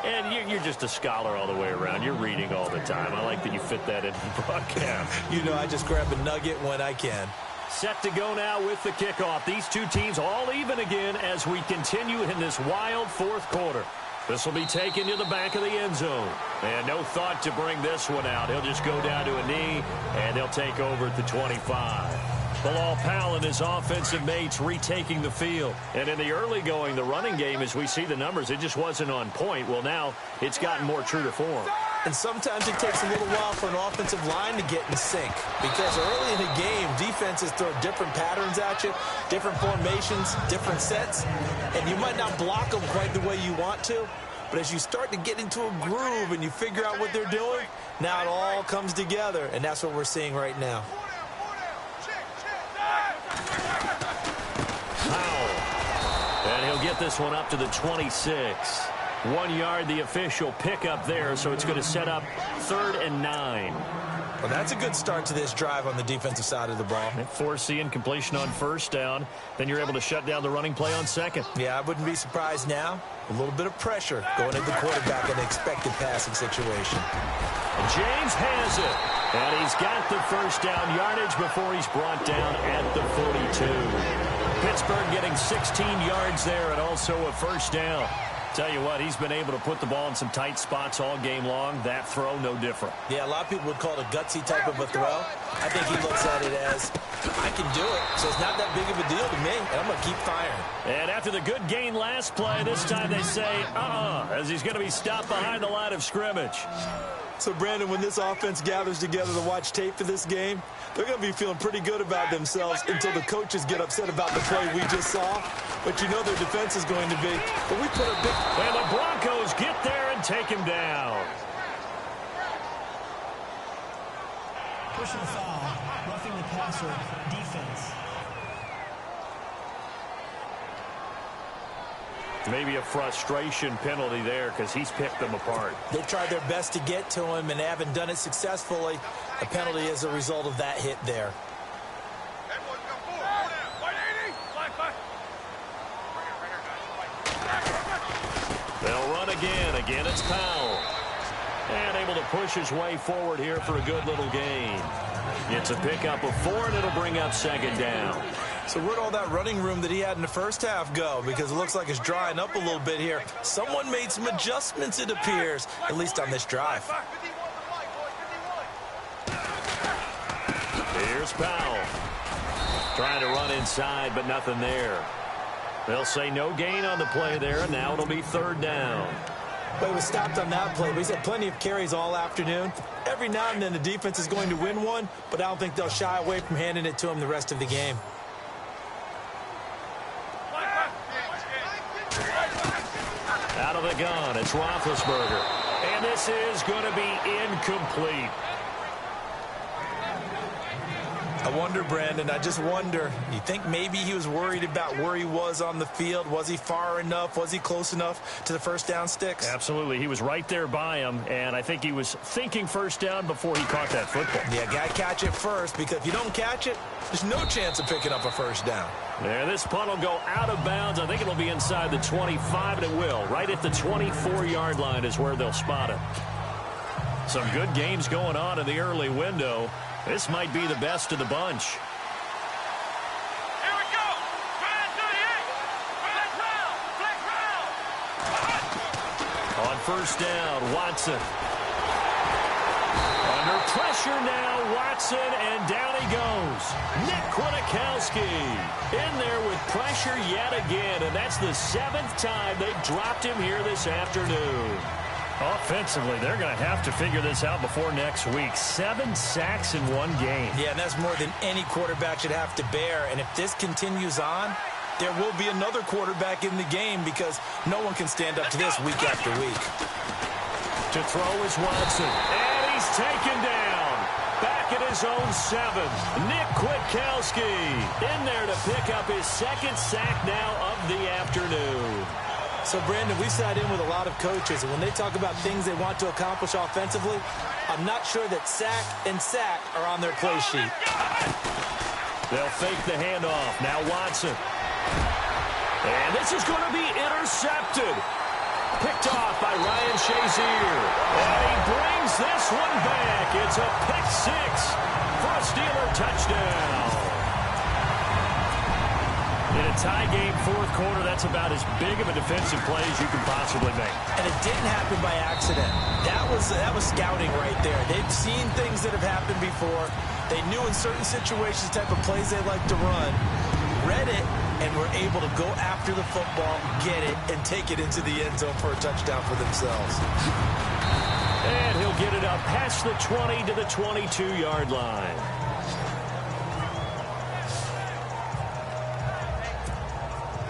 And you're just a scholar all the way around. You're reading all the time. I like that you fit that into the broadcast. You know, I just grab a nugget when I can. Set to go now with the kickoff. These 2 teams all even again as we continue in this wild 4th quarter. This will be taken to the back of the end zone. And no thought to bring this one out. He'll just go down to a knee, and they'll take over at the 25. Bilal Powell and his offensive mates retaking the field. And in the early going, the running game, as we see the numbers, it just wasn't on point. Well, now it's gotten more true to form. And sometimes it takes a little while for an offensive line to get in sync because early in the game, defenses throw different patterns at you, different formations, different sets, and you might not block them quite the way you want to. But as you start to get into a groove and you figure out what they're doing, now it all comes together, and that's what we're seeing right now. Powell. And he'll get this one up to the 26. 1 yard, the official pickup there, so it's going to set up 3rd and 9. Well, that's a good start to this drive on the defensive side of the ball. Force the incompletion on 1st down. Then you're able to shut down the running play on 2nd. Yeah, I wouldn't be surprised now. A little bit of pressure going into the quarterback in an expected passing situation. And James has it. And he's got the 1st down yardage before he's brought down at the 42. Pittsburgh getting 16 yards there and also a 1st down. Tell you what, he's been able to put the ball in some tight spots all game long. That throw, no different. Yeah, a lot of people would call it a gutsy type of a throw. I think he looks at it as, I can do it, so it's not that big of a deal to me, and I'm going to keep firing. And after the good gain last play, this time they say, as he's going to be stopped behind the line of scrimmage. So, Brandon, when this offense gathers together to watch tape for this game, they're going to be feeling pretty good about themselves until the coaches get upset about the play we just saw. But you know their defense is going to be. But we put a big... And the Broncos get there and take him down. Personal foul, roughing the passer, defense. Maybe a frustration penalty there because he's picked them apart. They tried their best to get to him and haven't done it successfully. A penalty as a result of that hit there. They'll run again. Again, it's Powell. And able to push his way forward here for a good little gain. It's a pickup of 4, and it'll bring up 2nd down. So where'd all that running room that he had in the first half go? Because it looks like it's drying up a little bit here. Someone made some adjustments, it appears, at least on this drive. Here's Powell. Trying to run inside, but nothing there. They'll say no gain on the play there, and now it'll be 3rd down. But he was stopped on that play. But he's had plenty of carries all afternoon. Every now and then the defense is going to win one, but I don't think they'll shy away from handing it to him the rest of the game. Out of the gun, it's Roethlisberger. And this is going to be incomplete. I wonder, Brandon, I just wonder, you think maybe he was worried about where he was on the field? Was he far enough? Was he close enough to the 1st down sticks? Absolutely. He was right there by him, and I think he was thinking 1st down before he caught that football. Yeah, got to catch it first, because if you don't catch it, there's no chance of picking up a 1st down. There, this punt will go out of bounds. I think it'll be inside the 25, and it will. Right at the 24-yard line is where they'll spot it. Some good games going on in the early window. This might be the best of the bunch. Here we go. Flag 38. Flag round. On 1st down, Watson. Under pressure now, Watson, and down he goes. Nick Kwiatkowski in there with pressure yet again, and that's the 7th time they've dropped him here this afternoon. Offensively, they're going to have to figure this out before next week. 7 sacks in one game. Yeah, and that's more than any quarterback should have to bear. And if this continues on, there will be another quarterback in the game because no one can stand up to this week after week. To throw is Watson. And he's taken down. Back at his own 7. Nick Kwiatkowski in there to pick up his 2nd sack now of the afternoon. So, Brandon, we sat in with a lot of coaches, and when they talk about things they want to accomplish offensively, I'm not sure that sack and sack are on their play sheet. They'll fake the handoff. Now Watson. And this is going to be intercepted. Picked off by Ryan Shazier. And he brings this one back. It's a pick six for a Steeler touchdown. In a tie game, fourth quarter, that's about as big of a defensive play as you can possibly make. And it didn't happen by accident. That was scouting right there. They've seen things that have happened before. They knew in certain situations the type of plays they like to run, read it, and were able to go after the football, get it, and take it into the end zone for a touchdown for themselves. And he'll get it up past the 20 to the 22-yard line.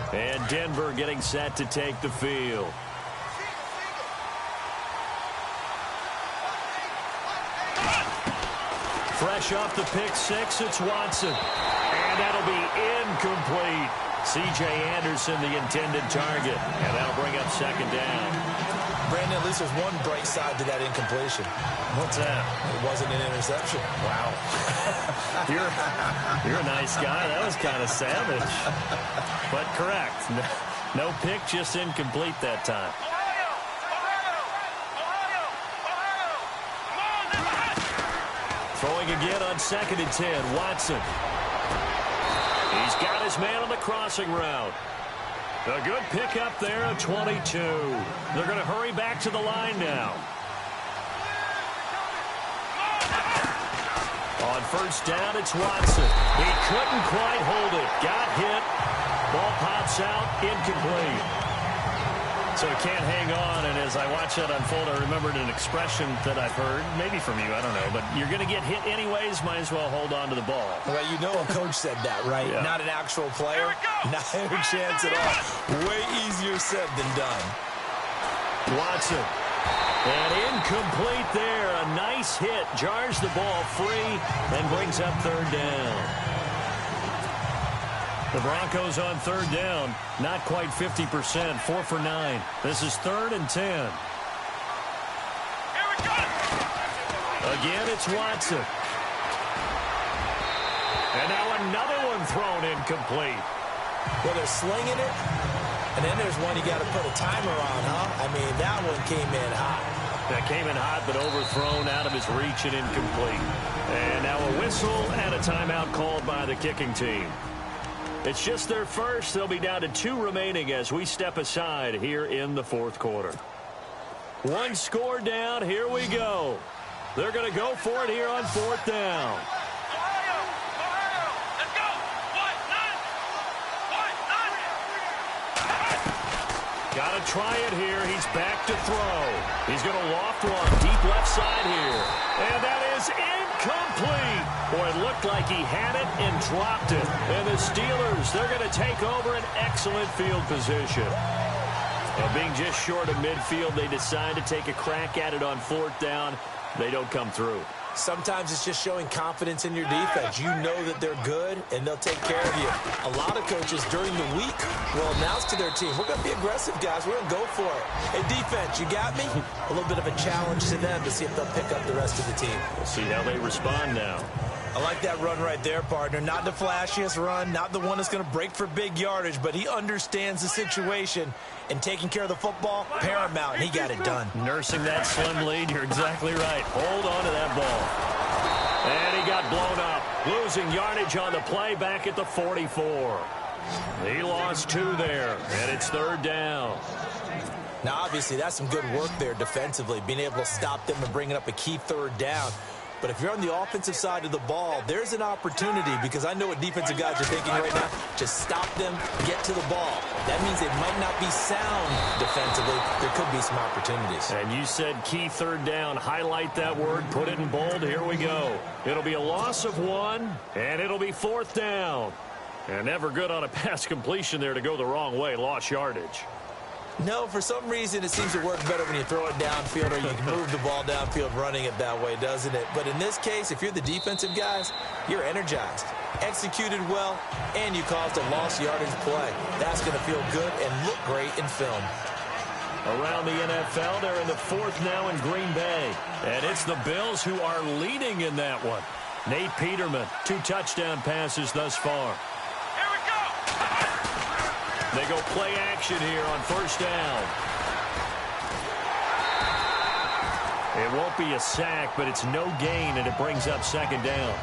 And Denver getting set to take the field. Fresh off the pick six, it's Watson. And that'll be incomplete. C.J. Anderson, the intended target. And that'll bring up second down. Brandon, at least there's one bright side to that incompletion. What's that? It wasn't an interception. Wow. You're a nice guy. That was kind of savage. But correct. No pick, just incomplete that time. Throwing again on 2nd and 10. Watson. He's got his man on the crossing route. A good pickup there at 22. They're going to hurry back to the line now. On first down, it's Watson. He couldn't quite hold it. Got hit. Ball pops out. Incomplete. So he can't hang on, and as I watch that unfold, I remembered an expression that I've heard, maybe from you, I don't know, but you're going to get hit anyways, might as well hold on to the ball. Well, you know a coach said that, right? Yeah. Not an actual player. Not a chance at all. Way easier said than done. Watson. And incomplete there. A nice hit. Jars the ball free and brings up third down. The Broncos on third down. Not quite 50%. 4 for 9. This is 3rd and 10. Again, it's Watson. And now another one thrown incomplete. Well, they're slinging it, and then there's one you got to put a timer on, huh? I mean, that one came in hot. That came in hot, but overthrown out of his reach and incomplete. And now a whistle and a timeout called by the kicking team. It's just their first. They'll be down to 2 remaining as we step aside here in the fourth quarter. 1 score down. Here we go. They're going to go for it here on 4th down. Got to try it here. He's back to throw. He's going to loft one deep left side here. And that is incomplete. Boy, it looked like he had it and dropped it. And the Steelers, they're going to take over an excellent field position. And being just short of midfield, they decide to take a crack at it on 4th down. They don't come through. Sometimes it's just showing confidence in your defense. You know that they're good, and they'll take care of you. A lot of coaches during the week will announce to their team, we're going to be aggressive, guys. We're going to go for it. Hey, defense, you got me? A little bit of a challenge to them to see if they'll pick up the rest of the team. We'll see how they respond now. I like that run right there, partner. Not the flashiest run, not the one that's going to break for big yardage, but he understands the situation, and taking care of the football, paramount, and he got it done. Nursing that slim lead, you're exactly right. Hold on to that ball. And he got blown up, losing yardage on the play back at the 44. He lost 2 there, and it's 3rd down. Now, obviously, that's some good work there defensively, being able to stop them and bringing up a key 3rd down. But if you're on the offensive side of the ball, there's an opportunity, because I know what defensive guys are thinking right now, to stop them, get to the ball. That means they might not be sound defensively. There could be some opportunities. And you said key 3rd down. Highlight that word. Put it in bold. Here we go. It'll be a loss of 1, and it'll be 4th down. And never good on a pass completion there to go the wrong way. Lost yardage. No, for some reason it seems to work better when you throw it downfield or you can move the ball downfield running it that way, doesn't it? But in this case, if you're the defensive guys, you're energized, executed well, and you caused a lost yardage play. That's going to feel good and look great in film. Around the NFL, they're in the fourth now in Green Bay. And it's the Bills who are leading in that one. Nate Peterman, 2 touchdown passes thus far. Here we go! They go play action here on first down. It won't be a sack, but it's no gain, and it brings up second down.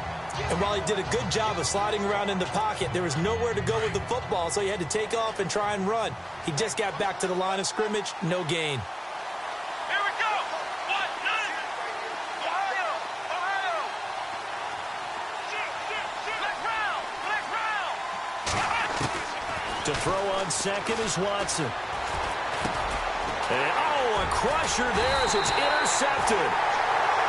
And while he did a good job of sliding around in the pocket, there was nowhere to go with the football, so he had to take off and try and run. He just got back to the line of scrimmage, no gain. Here we go! 1, 9! Ohio! Ohio! Black round! Black round! To throw on second is Watson. And, a crusher there as it's intercepted.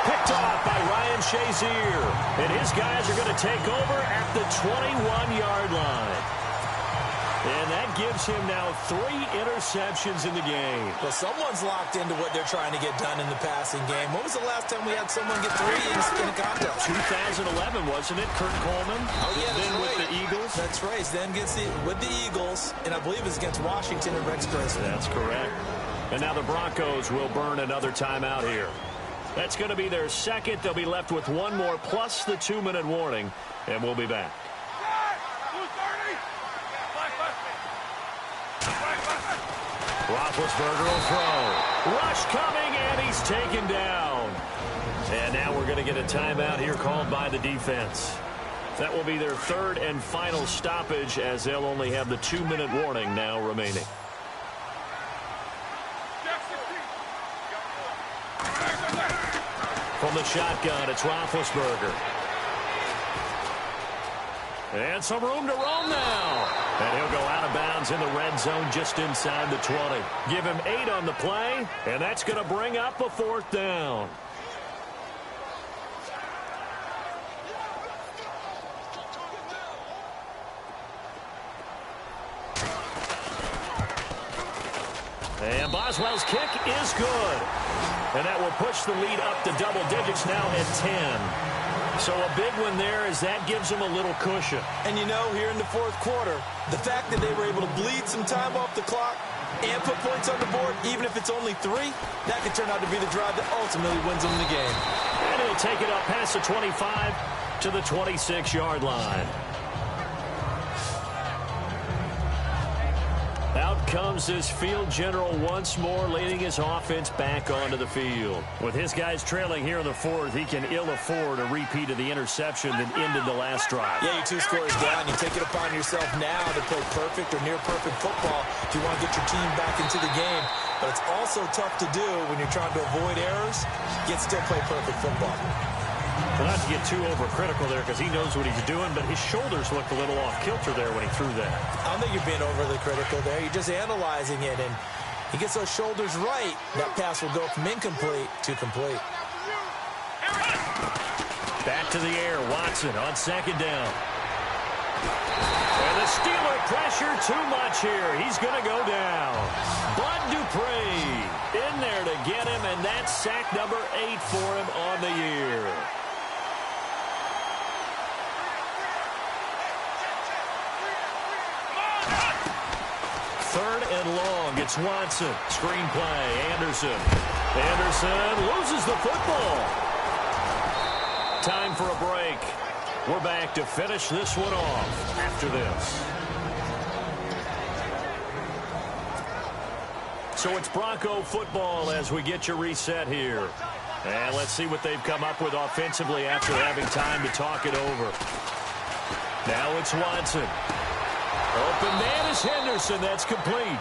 Picked off by Ryan Shazier. And his guys are going to take over at the 21-yard line. And that gives him now 3 interceptions in the game. Well, someone's locked into what they're trying to get done in the passing game. When was the last time we had someone get 3 in a contest? 2011, wasn't it? Kurt Coleman. Oh, yeah, then right. with the Eagles. That's right. Then gets with the Eagles, and I believe it's against Washington and Rex Grossman. That's correct. And now the Broncos will burn another timeout here. That's going to be their second. They'll be left with 1 more plus the 2-minute warning, and we'll be back. Roethlisberger will throw. Rush coming, and he's taken down. And now we're going to get a timeout here called by the defense. That will be their 3rd and final stoppage, as they'll only have the 2-minute warning now remaining. From the shotgun, it's Roethlisberger. And some room to roam now. And he'll go out of bounds in the red zone just inside the 20. Give him 8 on the play, and that's going to bring up a 4th down. And Boswell's kick is good. And that will push the lead up to double digits now at 10. So a big one there as that gives them a little cushion. And you know, here in the 4th quarter, the fact that they were able to bleed some time off the clock and put points on the board, even if it's only 3, that could turn out to be the drive that ultimately wins them the game. And he'll take it up past the 25 to the 26-yard line. Out comes this field general once more, leading his offense back onto the field. With his guys trailing here in the 4th, he can ill afford a repeat of the interception that ended the last drive. Yeah, you 2 scores down. You take it upon yourself now to play perfect or near-perfect football if you want to get your team back into the game. But it's also tough to do when you're trying to avoid errors, yet still play perfect football. Well, not to get too overcritical there because he knows what he's doing, but his shoulders looked a little off-kilter there when he threw that. I don't think you're being overly critical there. You're just analyzing it, and he gets those shoulders right. That pass will go from incomplete to complete. Back to the air, Watson on second down. And the Steeler pressure too much here. He's going to go down. Bud Dupree in there to get him, and that's sack number 8 for him on the year. Third and long. It's Watson. Screen play. Anderson. Anderson loses the football. Time for a break. We're back to finish this one off after this. So it's Bronco football as we get your reset here. And let's see what they've come up with offensively after having time to talk it over. Now it's Watson. Open man is Henderson. That's complete.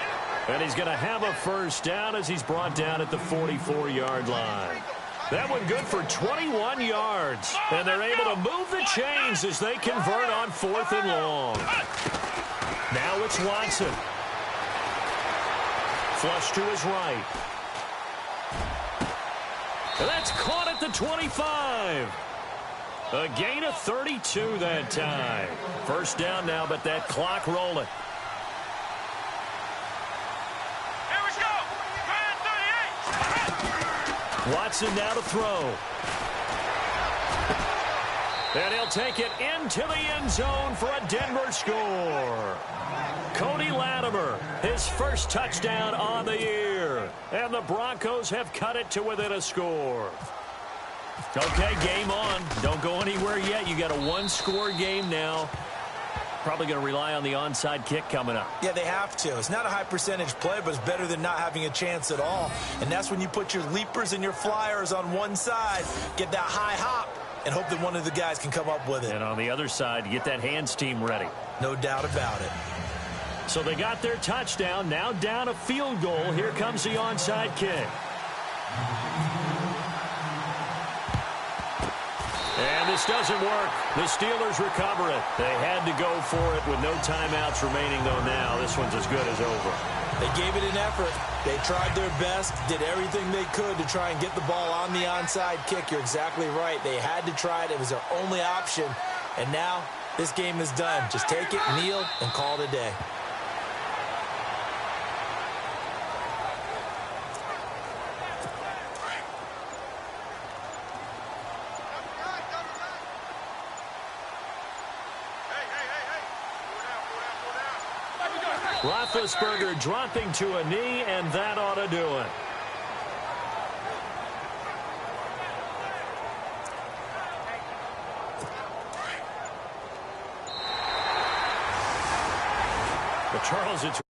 And he's going to have a first down as he's brought down at the 44-yard line. That one good for 21 yards. And they're able to move the chains as they convert on 4th and long. Now it's Watson. Flush to his right. And that's caught at the 25. A gain of 32 that time. First down now, but that clock rolling. Here we go! Watson now to throw. And he'll take it into the end zone for a Denver score. Cody Latimer, his first touchdown on the year. And the Broncos have cut it to within a score. Okay, game on. Don't go anywhere yet. You got a one-score game now. Probably going to rely on the onside kick coming up. Yeah, they have to. It's not a high percentage play, but it's better than not having a chance at all. And that's when you put your leapers and your flyers on one side, get that high hop, and hope that one of the guys can come up with it. And on the other side, get that hands team ready. No doubt about it. So they got their touchdown. Now down a field goal. Here comes the onside kick. And this doesn't work. The Steelers recover it. They had to go for it with no timeouts remaining, though now. This one's as good as over. They gave it an effort. They tried their best, did everything they could to try and get the ball on the onside kick. You're exactly right. They had to try it. It was their only option. And now this game is done. Just take it, kneel, and call it a day. Roethlisberger dropping to a knee, and that ought to do it. But Charles, it's